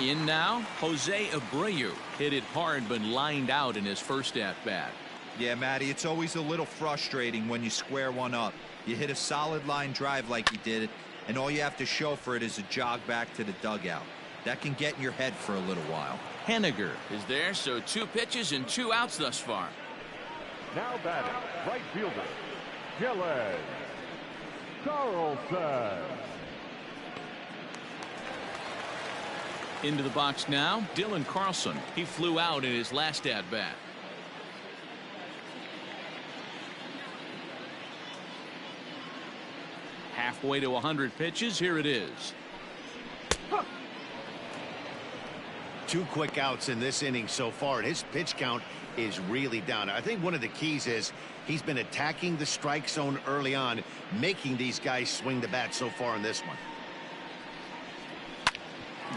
In now, Jose Abreu hit it hard but lined out in his first at-bat. Yeah, Matty, it's always a little frustrating when you square one up. You hit a solid line drive like he did, and all you have to show for it is a jog back to the dugout. That can get in your head for a little while. Henniger is there, so 2 pitches and 2 outs thus far. Now batting, right fielder, Gillis. Carlson. Into the box now, Dylan Carlson. He flew out in his last at-bat. Halfway to 100 pitches. Here it is. 2 quick outs in this inning so far, and his pitch count is really down. I think one of the keys is he's been attacking the strike zone early on, making these guys swing the bat so far in this one.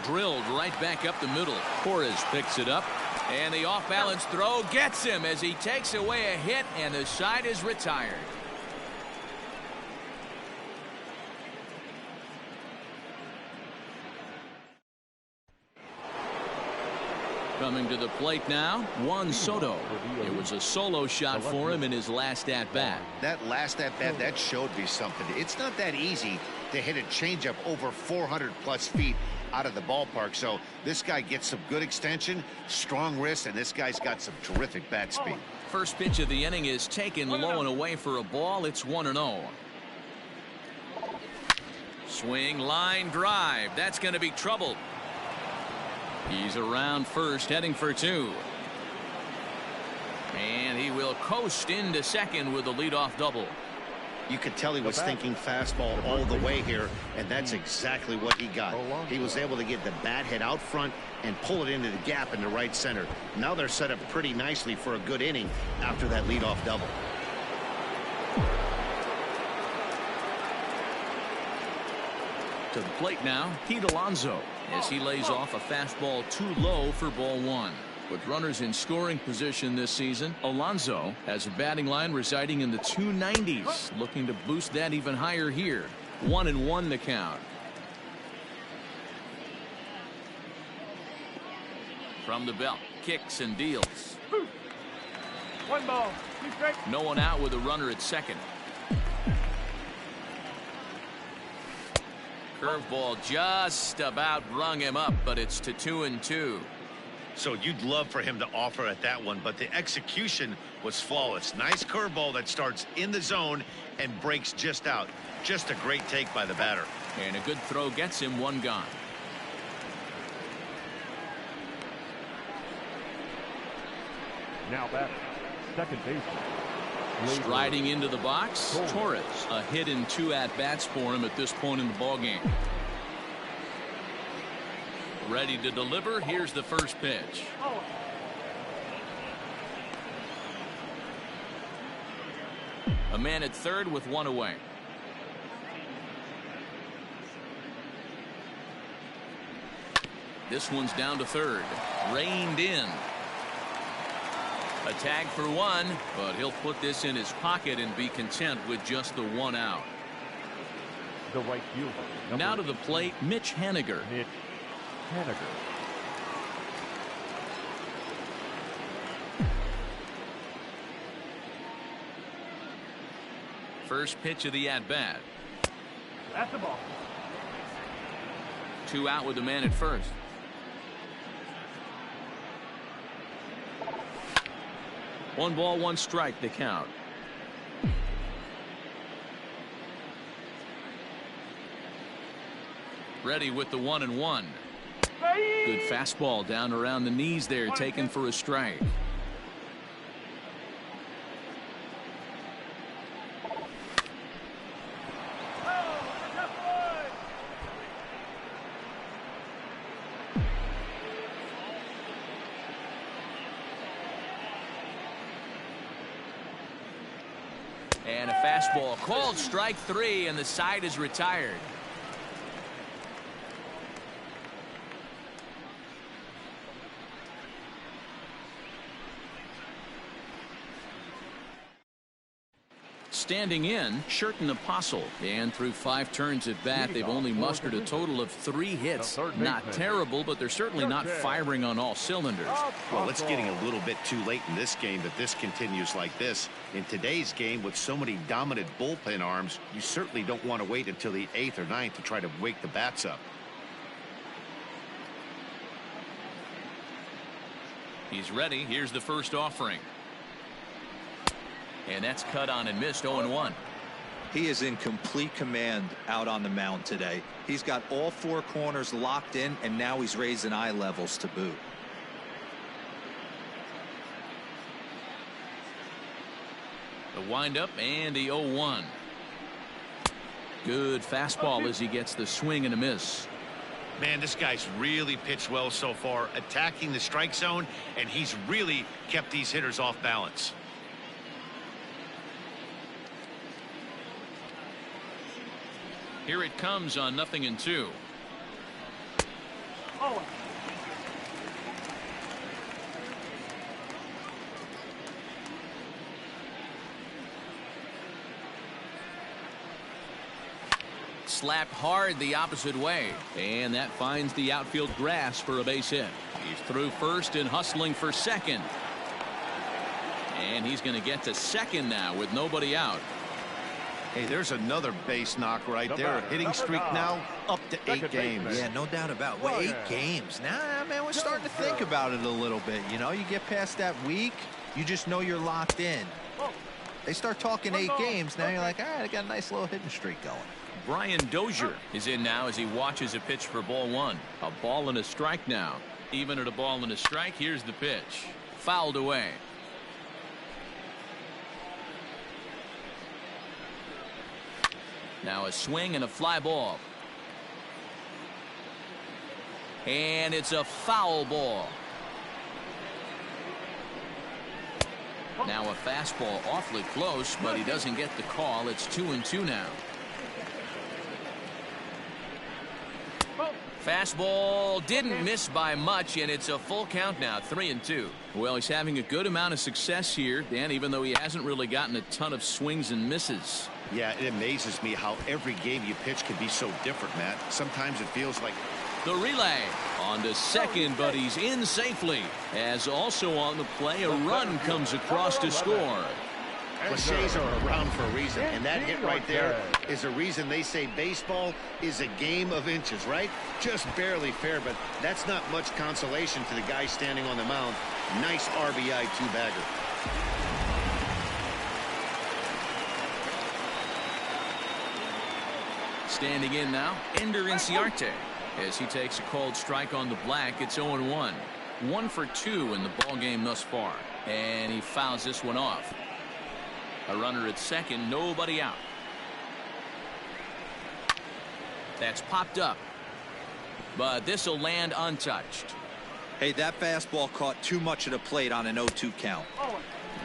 Drilled right back up the middle. Torres picks it up, and the off-balance throw gets him as he takes away a hit, and the side is retired. Coming to the plate now, Juan Soto. It was a solo shot for him in his last at-bat. That last at-bat, that showed me something. It's not that easy to hit a changeup over 400-plus feet out of the ballpark. So this guy gets some good extension, strong wrist, and this guy's got some terrific bat speed. First pitch of the inning is taken low and away for a ball. It's 1-0. Swing, line, drive. That's going to be trouble. He's around first, heading for 2. And he will coast into second with a leadoff double. You could tell he was thinking fastball all the way here, and that's exactly what he got. He was able to get the bat head out front and pull it into the gap in the right center. Now they're set up pretty nicely for a good inning after that leadoff double. To the plate now, Pete Alonso, as he lays off a fastball too low for ball 1. With runners in scoring position this season, Alonso has a batting line residing in the 290s, looking to boost that even higher here. 1-1 the count. From the belt, kicks and deals. 1 ball, 2 strikes. No one out with a runner at second. Curveball just about rung him up, but it's to 2-2. So you'd love for him to offer at that one, but the execution was flawless. Nice curveball that starts in the zone and breaks just out. Just a great take by the batter. And a good throw gets him 1 gone. Now batting, second baseman. Striding into the box, Torres. A hit in 2 at-bats for him at this point in the ballgame. Ready to deliver. Here's the first pitch. A man at third with 1 away. This one's down to third. Reined in. A tag for one, but he'll put this in his pocket and be content with just the one out. The right fielder. Now to the plate, Mitch Haniger. Mitch Haniger. First pitch of the at-bat. That's the ball. 2 out with the man at first. One ball, one strike, the count. Ready with the 1-1. Good fastball down around the knees there, taken for a strike. And a fastball called strike 3, and the side is retired. Standing in, Sherton Apostle, and through 5 turns at bat, they've only mustered a total of 3 hits. Not terrible, but they're certainly not firing on all cylinders. Well, it's getting a little bit too late in this game that this continues like this. In today's game, with so many dominant bullpen arms, you certainly don't want to wait until the 8th or 9th to try to wake the bats up. He's ready. Here's the first offering. And that's cut on and missed. 0-1. He is in complete command out on the mound today. He's got all 4 corners locked in, and now he's raising eye levels to boot. The windup and the 0-1. Good fastball as he gets the swing and a miss. Man, this guy's really pitched well so far, attacking the strike zone, and he's really kept these hitters off balance. Here it comes on 0-2. Oh. Slapped hard the opposite way, and that finds the outfield grass for a base hit. He's through first and hustling for second, and he's going to get to second now with nobody out. Hey, there's another base knock right there. Hitting streak now up to 8 games. Yeah, no doubt about it. Well, 8 games. Nah, man, we're starting to think about it a little bit. You know, you get past that week, you just know you're locked in. They start talking 8 games, now you're like, all right, I got a nice little hitting streak going. Brian Dozier is in now as he watches a pitch for ball 1. A ball and a strike now. Even at a ball and a strike, here's the pitch. Fouled away. Now a swing and a fly ball. And it's a foul ball. Now a fastball awfully close, but he doesn't get the call. It's 2-2 now. Fastball didn't miss by much, and it's a full count now, 3-2. Well, he's having a good amount of success here, Dan, even though he hasn't really gotten a ton of swings and misses. Yeah, it amazes me how every game you pitch can be so different, Matt. Sometimes it feels like... The relay on to second, but he's in safely. As also on the play, a run comes across to score. Cliches are around for a reason, and that hit right there is a reason they say baseball is a game of inches, right? Just barely fair, but that's not much consolation to the guy standing on the mound. Nice RBI 2-bagger. Standing in now, Ender Inciarte. As he takes a called strike on the black, it's 0-1. 1 for 2 in the ball game thus far, and he fouls this one off. A runner at second, nobody out. That's popped up, but this will land untouched. Hey, that fastball caught too much of the plate on an 0-2 count.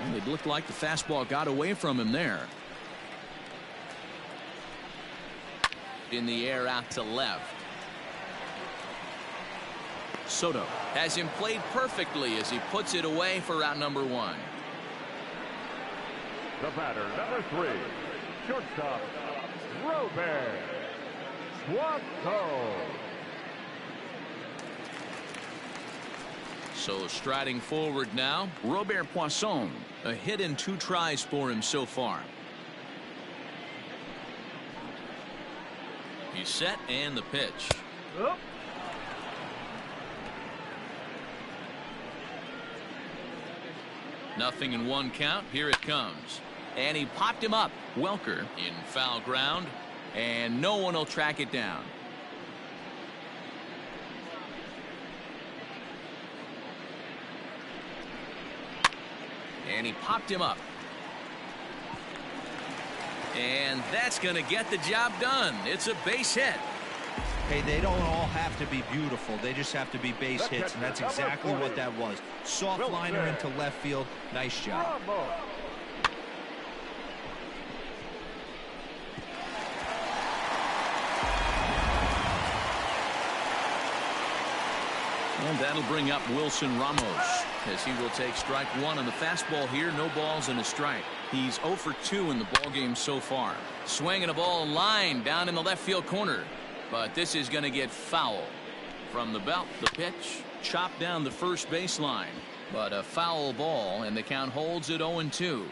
And it looked like the fastball got away from him there. In the air out to left. Soto has him played perfectly as he puts it away for out number 1. The batter, number 3, shortstop, Robert Poisson. So striding forward now, Robert Poisson. A hit and 2 tries for him so far. He's set and the pitch. Up. Nothing in 1 count. Here it comes. And he popped him up. Welker in foul ground. And no one will track it down. And he popped him up. And that's going to get the job done. It's a base hit. Hey, they don't all have to be beautiful. They just have to be base hits, and that's exactly what that was. Soft liner into left field. Nice job. And that'll bring up Wilson Ramos as he will take strike 1 on the fastball here. No balls and a strike. He's 0 for 2 in the ball game so far. Swinging a ball line down in the left field corner. But this is going to get foul. From the belt, the pitch chopped down the first baseline. But a foul ball, and the count holds at 0-2.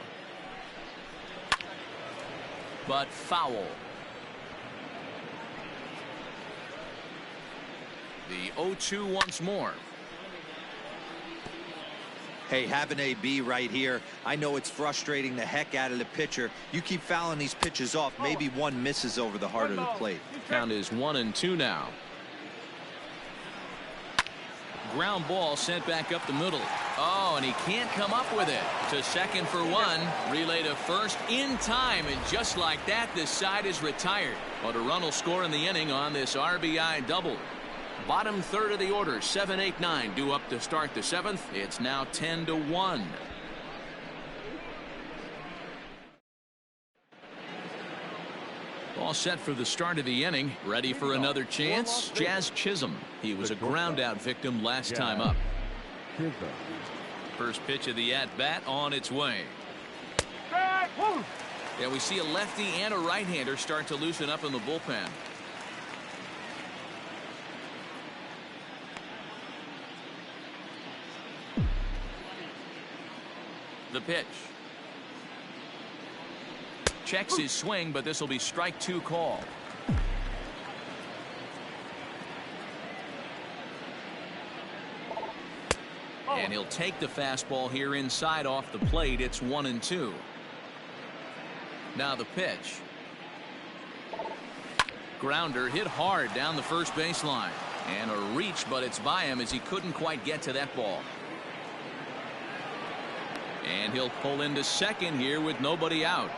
But foul. The 0-2 once more. Hey, have an AB right here. I know it's frustrating the heck out of the pitcher. You keep fouling these pitches off. Maybe one misses over the heart of the plate. Count is 1-2 now. Ground ball sent back up the middle. Oh, and he can't come up with it. To second for 1. Relay to first in time. And just like that, this side is retired. But a run will score in the inning on this RBI double. Bottom third of the order, 7, 8, 9 due up to start the 7th. It's now 10-1. All set for the start of the inning. Ready for another chance. Jazz Chisholm. He was a ground out victim last time up. First pitch of the at-bat on its way. Yeah, we see a lefty and a right-hander start to loosen up in the bullpen. The pitch. Checks his swing, but this will be strike 2 call. And he'll take the fastball here inside off the plate. It's 1-2. Now the pitch. Grounder hit hard down the first baseline. And a reach, but it's by him as he couldn't quite get to that ball. And he'll pull into second here with nobody out.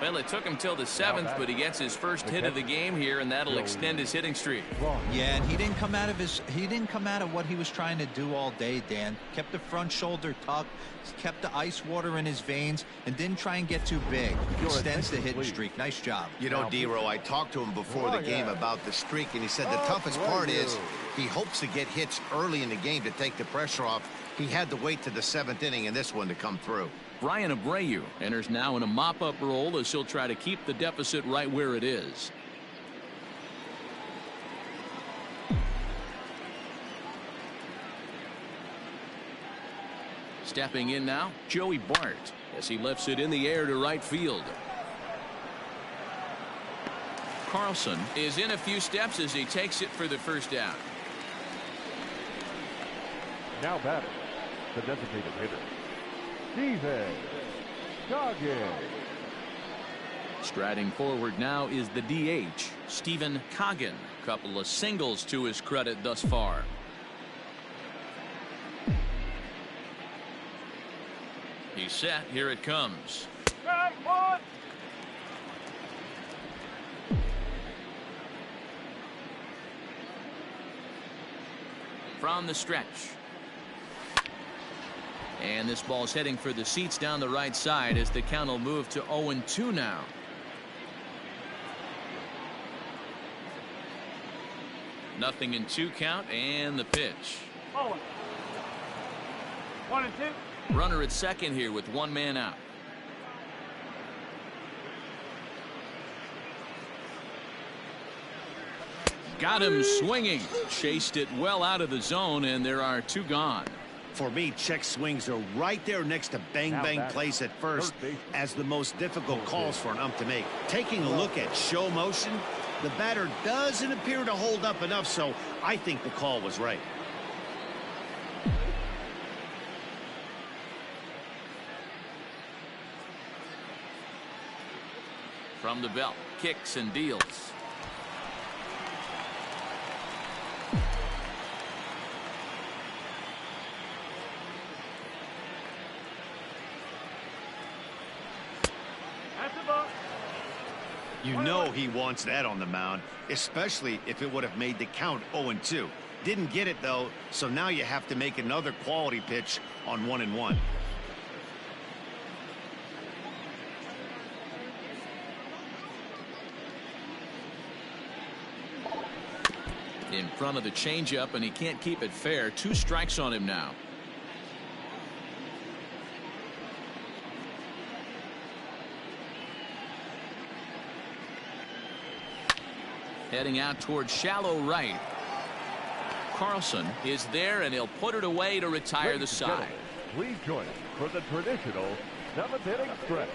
Well, it took him till the 7th, but he gets his first hit of the game here, and that'll extend his hitting streak. Yeah, and he didn't come out of what he was trying to do all day, Dan. Kept the front shoulder tucked, kept the ice water in his veins, and didn't try and get too big. Extends the hitting streak. Nice job. You know, D-Row, I talked to him before the game about the streak, and he said the toughest part is he hopes to get hits early in the game to take the pressure off. He had to wait to the 7th inning in this one to come through. Brian Abreu enters now in a mop-up role as he'll try to keep the deficit right where it is. Stepping in now, Joey Bart as he lifts it in the air to right field. Carlson is in a few steps as he takes it for the first down. Now batting, the designated hitter, Stephen Coggin. Striding forward now is the DH, Stephen Coggin. Couple of singles to his credit thus far. He's set. Here it comes. From the stretch. And this ball's heading for the seats down the right side as the count will move to 0-2 now. 0-2 count, and the pitch. Oh, 1-2. Runner at second here with one man out. Got him swinging. Chased it well out of the zone, and there are two gone. For me, check swings are right there next to bang plays at first as the most difficult calls for an ump to make. Taking a look at show motion, the batter doesn't appear to hold up enough, so I think the call was right. From the belt, kicks and deals. You know he wants that on the mound, especially if it would have made the count 0-2. Didn't get it, though, so now you have to make another quality pitch on 1-1. In front of the changeup, and he can't keep it fair. 2 strikes on him now. Heading out towards shallow right. Carlson is there, and he'll put it away to retire the side. Please join us for the traditional 7th inning stretch.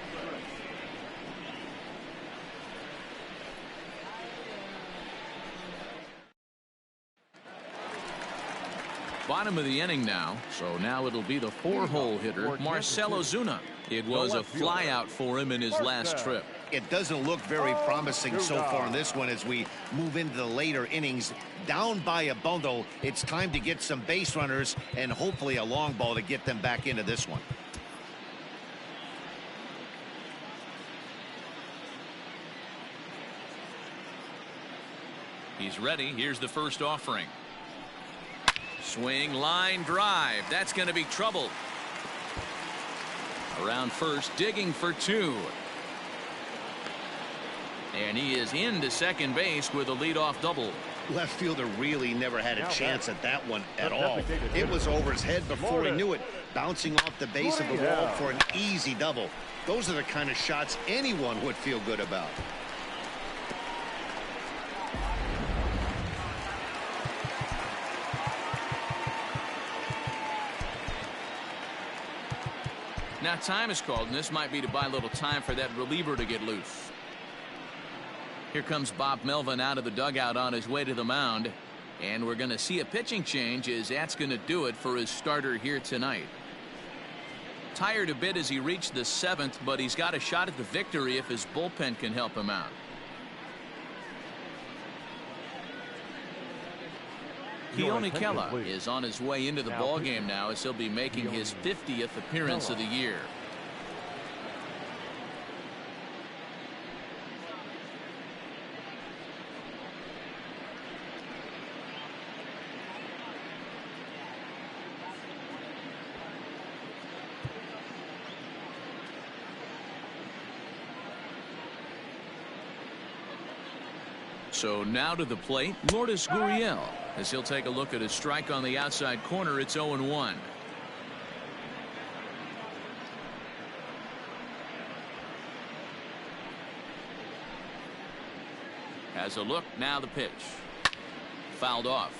Bottom of the inning now, so now it'll be the 4-hole hitter, Marcell Ozuna. It was a flyout for him in his last trip. It doesn't look very promising so far in this one as we move into the later innings. Down by a bundle, it's time to get some base runners and hopefully a long ball to get them back into this one. He's ready. Here's the first offering. Swing, line drive. That's going to be trouble. Around first, digging for 2. And he is into second base with a leadoff double. Left fielder really never had a chance at that one at all. It was over his head before he knew it, bouncing off the base of the wall for an easy double. Those are the kind of shots anyone would feel good about. Now time is called, and this might be to buy a little time for that reliever to get loose. Here comes Bob Melvin out of the dugout on his way to the mound. And we're going to see a pitching change, as that's going to do it for his starter here tonight. Tired a bit as he reached the 7th, but he's got a shot at the victory if his bullpen can help him out. Keone Kela is on his way into the ballgame now, as he'll be making his 50th appearance of the year. So now to the plate, Lourdes Gurriel, as he'll take a look at a strike on the outside corner. It's 0-1. Has a look, now the pitch. Fouled off.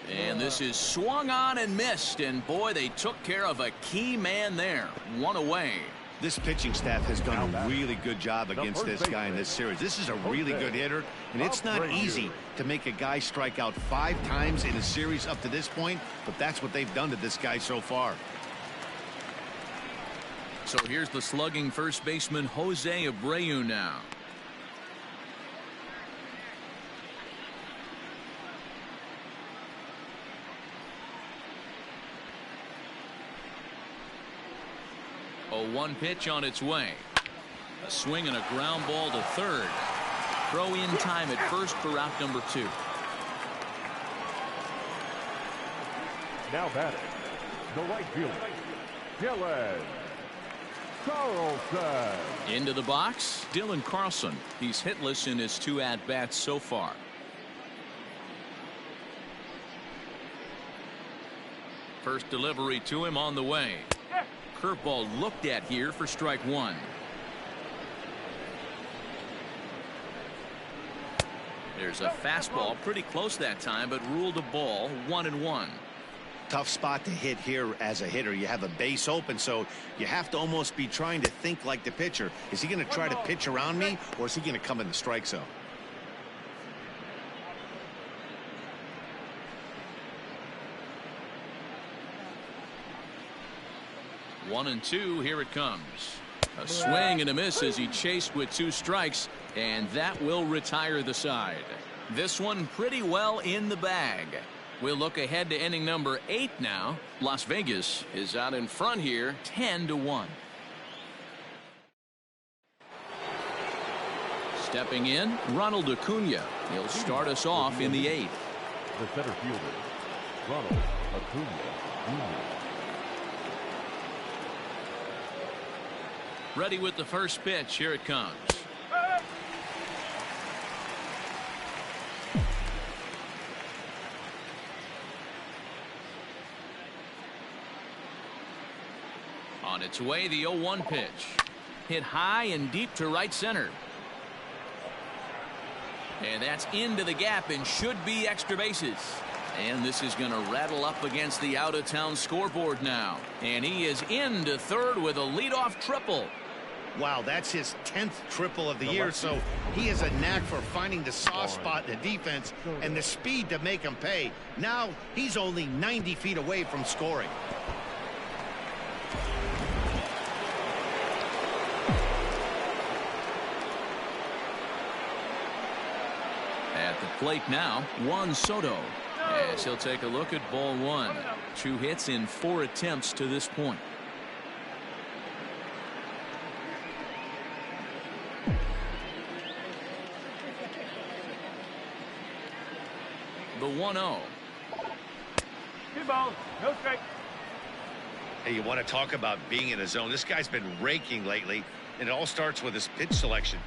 And this is swung on and missed, and boy, they took care of a key man there. 1 away. This pitching staff has done a really good job against this guy in this series. This is a really good hitter, and it's not easy to make a guy strike out 5 times in a series up to this point, but that's what they've done to this guy so far. So here's the slugging first baseman Jose Abreu now. A 1 pitch on its way. A swing and a ground ball to third. Throw in time at first for out number 2. Now batting, the right fielder, Gillen. Carlson. Into the box, Dylan Carlson. He's hitless in his 2 at-bats so far. First delivery to him on the way. Curveball looked at here for strike 1. There's a fastball pretty close that time, but ruled a ball, 1-1. Tough spot to hit here as a hitter. You have a base open, so you have to almost be trying to think like the pitcher. Is he going to try to pitch around me, or is he going to come in the strike zone? One and two, here it comes. A swing and a miss as he chased with 2 strikes, and that will retire the side. This one pretty well in the bag. We'll look ahead to inning number 8 now. Las Vegas is out in front here, 10-1. Stepping in, Ronald Acuna. He'll start us off in the 8th. The center fielder, Ronald Acuna Jr. Ready with the first pitch. Here it comes. On its way, the 0-1 pitch. Hit high and deep to right center. And that's into the gap and should be extra bases. And this is going to rattle up against the out-of-town scoreboard now. And he is into third with a leadoff triple. Wow, that's his 10th triple of the year, so he has a knack for finding the soft spot in the defense and the speed to make him pay. Now he's only 90 feet away from scoring. At the plate now, Juan Soto, as he'll take a look at ball 1. 2 hits in 4 attempts to this point. The 1-0. 2 balls, no strike. Hey, you want to talk about being in a zone? This guy's been raking lately, and it all starts with his pitch selection.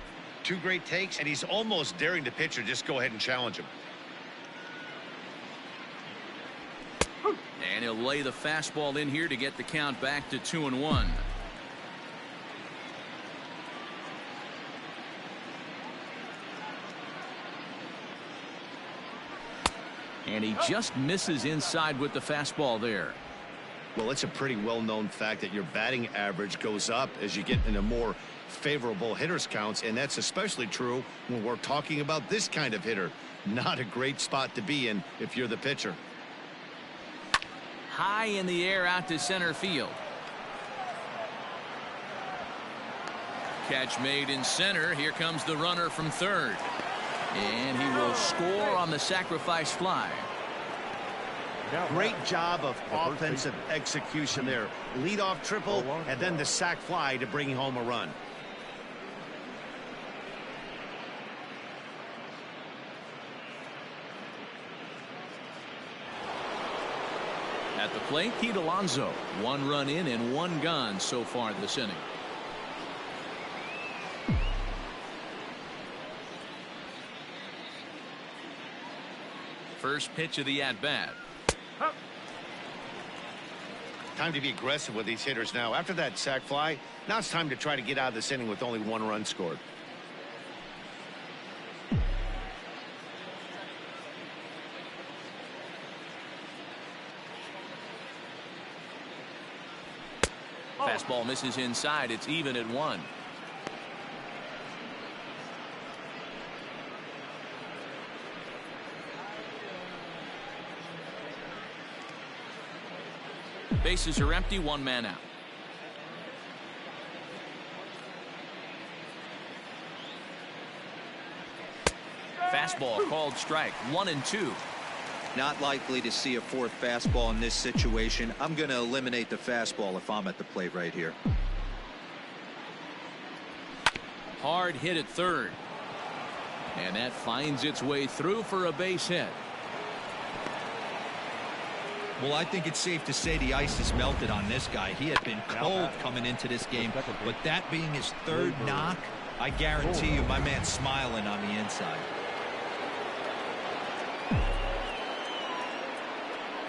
2 great takes, and he's almost daring the pitcher just go ahead and challenge him. And he'll lay the fastball in here to get the count back to 2-1. And he just misses inside with the fastball there. Well, it's a pretty well-known fact that your batting average goes up as you get into more favorable hitters counts, and that's especially true when we're talking about this kind of hitter. Not a great spot to be in if you're the pitcher. High in the air out to center field. Catch made in center. Here comes the runner from third. And he will score on the sacrifice fly. Great job of offensive execution there. Leadoff triple and then the sac fly to bring home a run. At the plate, Pete Alonso. 1 run in and 1 gone so far this inning. First pitch of the at-bat. Time to be aggressive with these hitters now. After that sac fly, now it's time to try to get out of this inning with only 1 run scored. Fastball misses inside. It's even at 1. Bases are empty, 1 man out. Fastball called strike. 1-2. Not likely to see a 4th fastball in this situation. I'm going to eliminate the fastball if I'm at the plate right here. Hard hit at third. And that finds its way through for a base hit. Well, I think it's safe to say the ice has melted on this guy. He had been cold coming into this game, but that being his third knock, I guarantee you my man's smiling on the inside.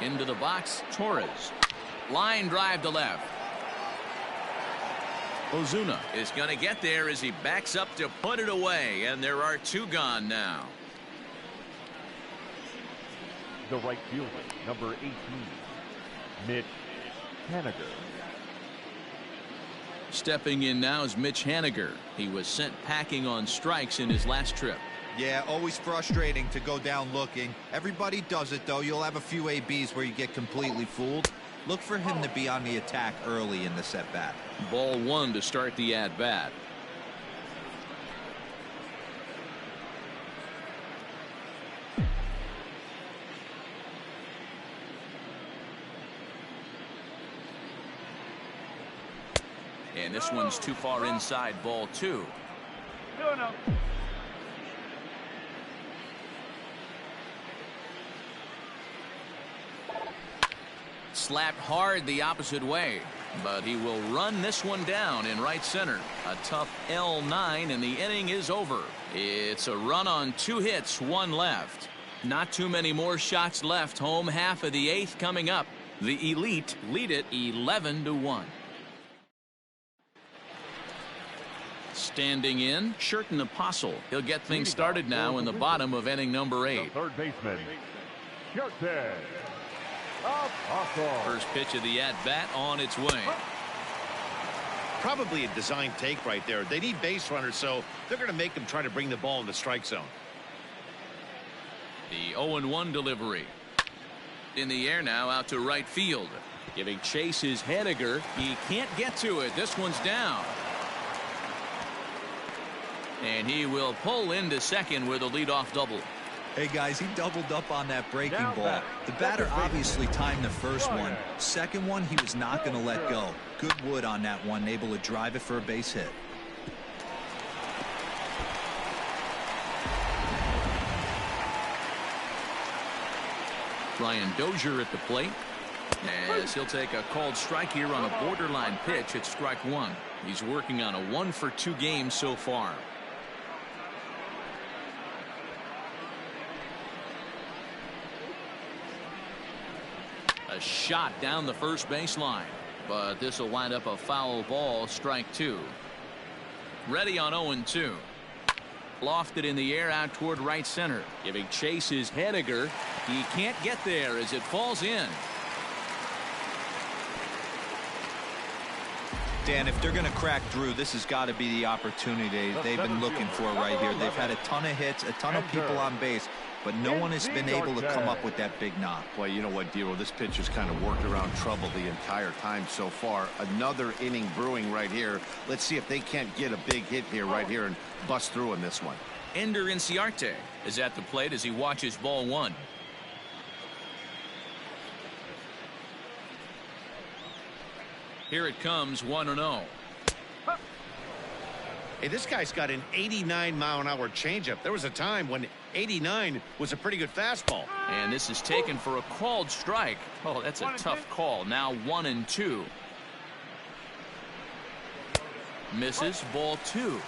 Into the box, Torres. Line drive to left. Ozuna is going to get there as he backs up to put it away, and there are two gone now. The right fielder, number 18, Mitch Haniger. Stepping in now is Mitch Haniger. He was sent packing on strikes in his last trip. Yeah, always frustrating to go down looking. Everybody does it, though. You'll have a few ABs where you get completely fooled. Look for him to be on the attack early in the set-bat. Ball one to start the at-bat. And this one's too far inside, ball two. No. Slapped hard the opposite way, but he will run this one down in right center. A tough L9, and the inning is over. It's a run on 2 hits, 1 left. Not too many more shots left. Home half of the 8th coming up. The Elite lead it 11-1. Standing in, Sherton Apostle. He'll get things started now in the bottom of inning number 8. Third baseman, Sherton. First pitch of the at-bat on its way. Probably a design take right there. They need base runners, so they're going to make them try to bring the ball in the strike zone. The 0-1 delivery. In the air now out to right field. Giving chase is Haniger. He can't get to it. This one's down. And he will pull into second with a leadoff double. Hey, guys, he doubled up on that breaking ball. The batter obviously timed the first one. Second one, he was not going to let go. Good wood on that one, able to drive it for a base hit. Brian Dozier at the plate, as he'll take a called strike here on a borderline pitch at strike one. He's working on a 1-for-2 game so far. A shot down the first baseline, but this will wind up a foul ball, strike two. Ready on 0-2. Lofted in the air out toward right center. Giving chase is Haniger. He can't get there as it falls in. Dan, if they're going to crack through, this has got to be the opportunity they've been looking for right here. They've had a ton of hits, a ton of people on base, but no one has been able to come up with that big knock. Well, you know what, Dero, this pitch has kind of worked around trouble the entire time so far. Another inning brewing right here. Let's see if they can't get a big hit here right here and bust through in this one. Ender Inciarte is at the plate as he watches ball one. Here it comes, 1-0. Hey, this guy's got an 89-mile-an-hour changeup. There was a time when 89 was a pretty good fastball. And this is taken for a called strike. Oh, that's a tough call. Now 1-2. Misses, ball two.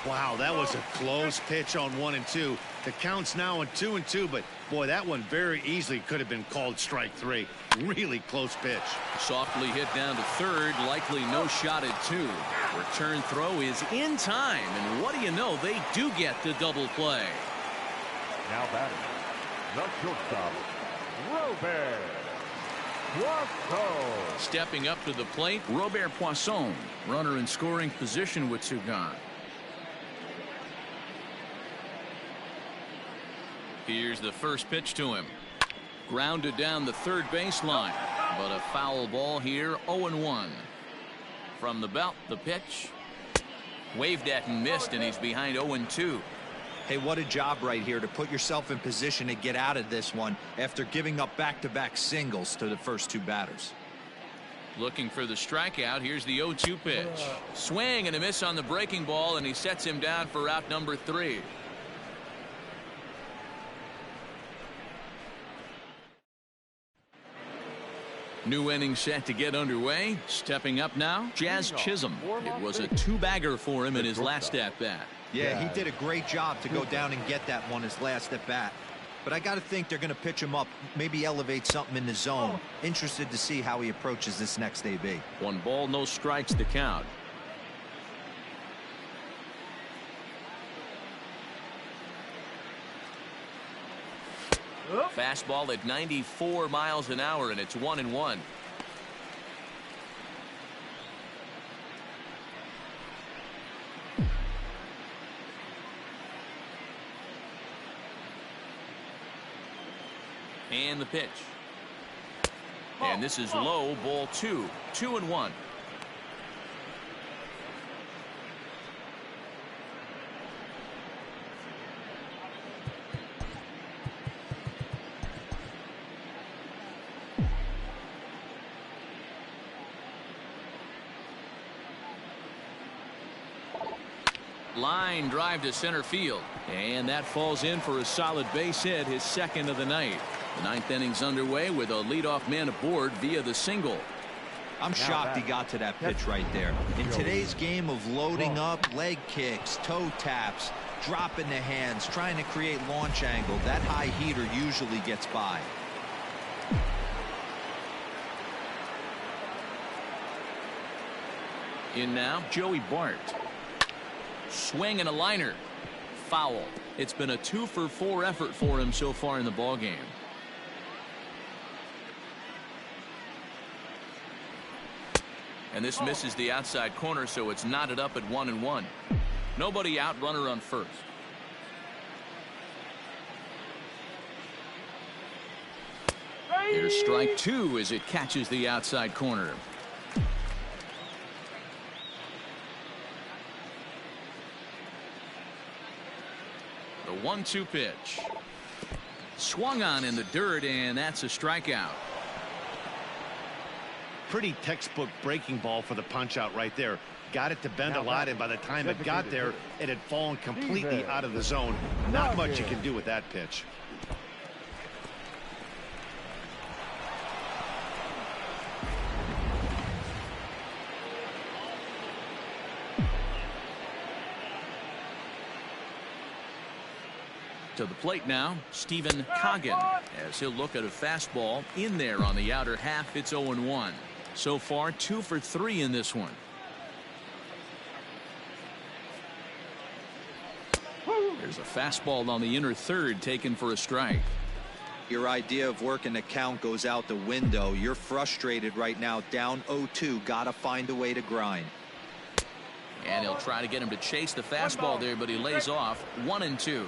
Wow, that was a close pitch on 1-2. The count's now on 2-2, but boy, that one very easily could have been called strike three. Really close pitch. Softly hit down to third, likely no shot at two. Return throw is in time, and what do you know, they do get the double play. Now batting, the shortstop, Robert Poisson. Stepping up to the plate, Robert Poisson. Runner in scoring position with two gone. Here's the first pitch to him. Grounded down the third baseline, but a foul ball here, 0-1. From the belt, the pitch. Waved at and missed, and he's behind 0-2. Hey, what a job right here to put yourself in position to get out of this one after giving up back-to-back singles to the first two batters. Looking for the strikeout. Here's the 0-2 pitch. Swing and a miss on the breaking ball, and he sets him down for out number 3. New inning set to get underway. Stepping up now, Jazz Chisholm. It was a two-bagger for him in his last at-bat. Yeah, he did a great job to go down and get that one his last at-bat. But I got to think they're going to pitch him up, maybe elevate something in the zone. Interested to see how he approaches this next AB. 1 ball, no strikes to count. Fastball at 94 miles an hour, and it's 1-1. And the pitch. And this is low, ball 2. 2-1. Line drive to center field, and that falls in for a solid base hit, his second of the night. The 9th inning's underway with a leadoff man aboard via the single. I'm shocked he got to that pitch right there. In today's game of loading up, leg kicks, toe taps, dropping the hands, trying to create launch angle, that high heater usually gets by. In now, Joey Bart. Swing and a liner. Foul. It's been a 2-for-4 effort for him so far in the ballgame. And this misses the outside corner, so it's knotted up at 1-1. Nobody out, runner on first. Here's strike 2 as it catches the outside corner. The 1-2 pitch. Swung on in the dirt, and that's a strikeout. Pretty textbook breaking ball for the punch out right there. Got it to bend a lot, and by the time it got there, it had fallen completely out of the zone. Not much you can do with that pitch. To the plate now, Stephen Coggin, as he'll look at a fastball in there on the outer half. It's 0-1. So far, 2 for 3 in this one. There's a fastball on the inner third taken for a strike. Your idea of working the count goes out the window. You're frustrated right now, down 0-2. Gotta find a way to grind. And he'll try to get him to chase the fastball there, but he lays off. 1-2.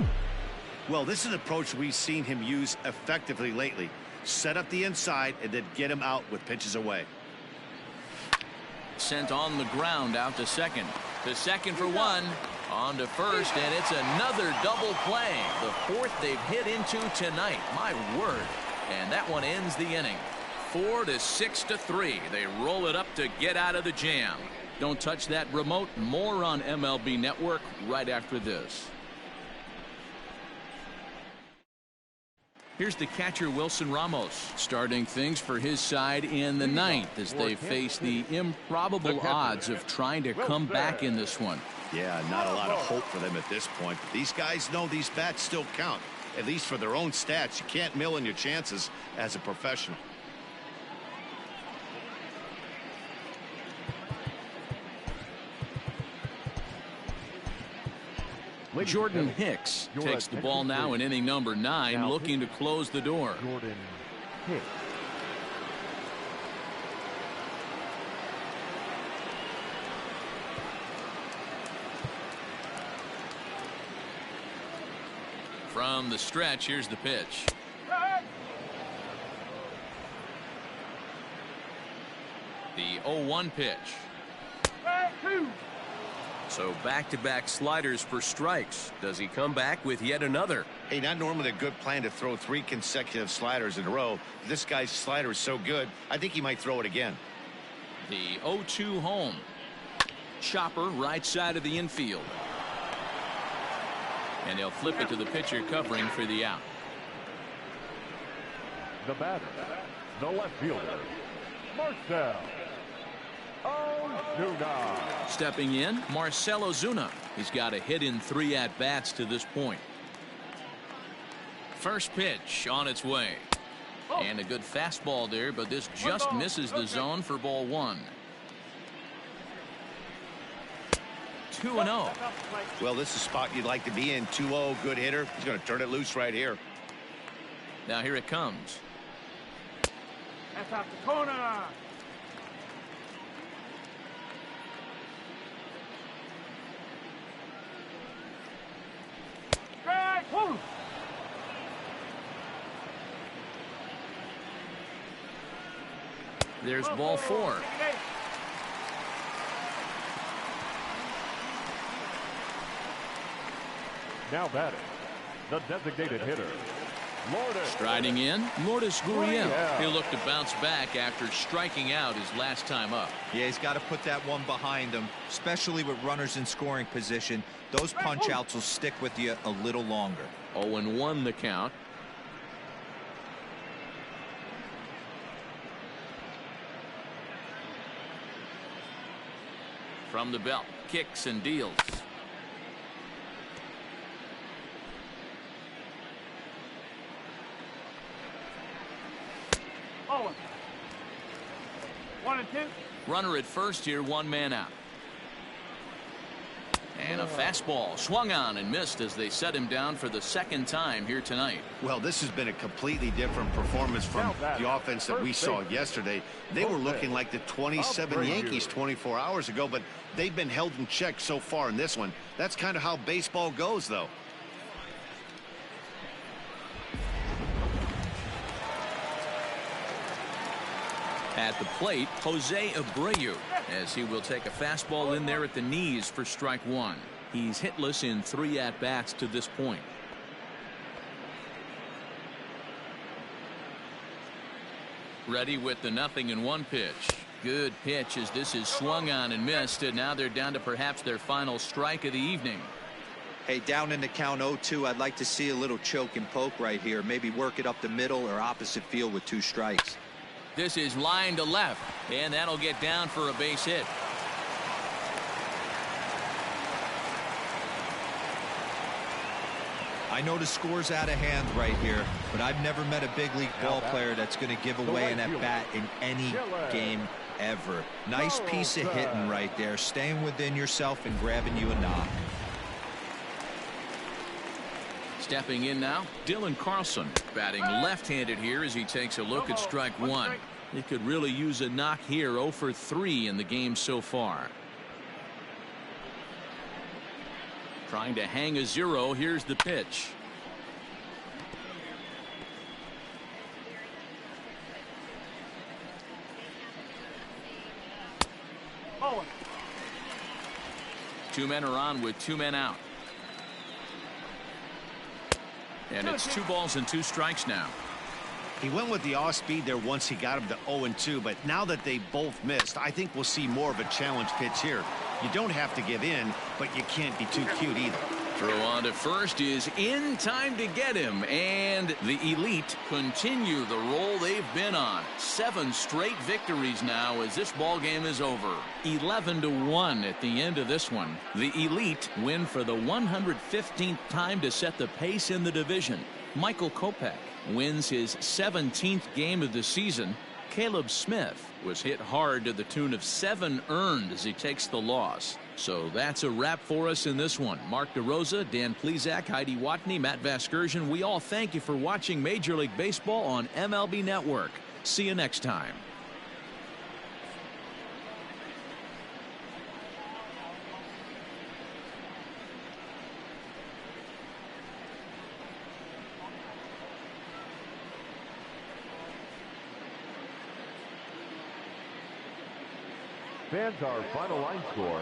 Well, this is an approach we've seen him use effectively lately. Set up the inside and then get him out with pitches away. Sent on the ground out to second. To second for 1. On to first, and it's another double play. The 4th they've hit into tonight. My word. And that one ends the inning. 4-6-3. They roll it up to get out of the jam. Don't touch that remote. More on MLB Network right after this. Here's the catcher, Wilson Ramos, starting things for his side in the 9th as they face the improbable odds of trying to come back in this one. Yeah, not a lot of hope for them at this point. But these guys know these bats still count, at least for their own stats. You can't mill in your chances as a professional. Jordan Hicks takes the ball now in inning number 9, looking to close the door. Jordan Hicks. From the stretch, here's the pitch. The 0-1 pitch. So back-to-back sliders for strikes. Does he come back with yet another? Hey, not normally a good plan to throw 3 consecutive sliders in a row. This guy's slider is so good, I think he might throw it again. The 0-2 home. Chopper right side of the infield. And they'll flip it to the pitcher covering for the out. The batter, the left fielder, Marcell Ozuna. Stepping in, Marcell Ozuna. He's got a hit in 3 at-bats to this point. First pitch on its way. And a good fastball there, but this just misses the zone for ball 1. 2-0. Well, this is a spot you'd like to be in. 2-0, good hitter. He's going to turn it loose right here. Now here it comes. That's out the corner. Strike. Woo. There's ball 4. Now batting, the designated hitter, Lourdes. Striding in, Lourdes Gurriel. He'll look to bounce back after striking out his last time up. Yeah, he's got to put that one behind him, especially with runners in scoring position. Those punch outs will stick with you a little longer. 0-1 the count. From the belt, kicks and deals. Oh. 1 and 2. Runner at first here, 1 man out. And a fastball swung on and missed as they set him down for the 2nd time here tonight. Well, this has been a completely different performance from the offense that we saw yesterday. They were looking like the 27 Yankees 24 hours ago, but they've been held in check so far in this one. That's kind of how baseball goes, though. At the plate, Jose Abreu, as he will take a fastball in there at the knees for strike 1. He's hitless in 3 at-bats to this point. Ready with the 0-1 pitch. Good pitch as this is swung on and missed, and now they're down to perhaps their final strike of the evening. Hey, down in the count 0-2, I'd like to see a little choke and poke right here. Maybe work it up the middle or opposite field with 2 strikes. This is line to left, and that'll get down for a base hit. I know the score's out of hand right here, but I've never met a big league ball player that's going to give away an at-bat in any game ever. Nice piece of hitting right there, staying within yourself and grabbing you a knock. Stepping in now, Dylan Carlson, batting left-handed here as he takes a look at strike 1. He could really use a knock here. 0 for 3 in the game so far. Trying to hang a 0. Here's the pitch. Oh. 2 men are on with 2 men out. And it's 2 balls and 2 strikes now. He went with the off speed there once he got him to 0-2, but now that they both missed, I think we'll see more of a challenge pitch here. You don't have to give in, but you can't be too cute either. Throw on to first is in time to get him, and the Elite continue the roll they've been on. 7 straight victories now as this ball game is over. 11-1 at the end of this one. The Elite win for the 115th time to set the pace in the division. Michael Kopech wins his 17th game of the season. Caleb Smith was hit hard to the tune of 7 earned as he takes the loss. So that's a wrap for us in this one. Mark DeRosa, Dan Plesac, Heidi Watney, Matt Vasgersian. We all thank you for watching Major League Baseball on MLB Network. See you next time. Fans, our final line score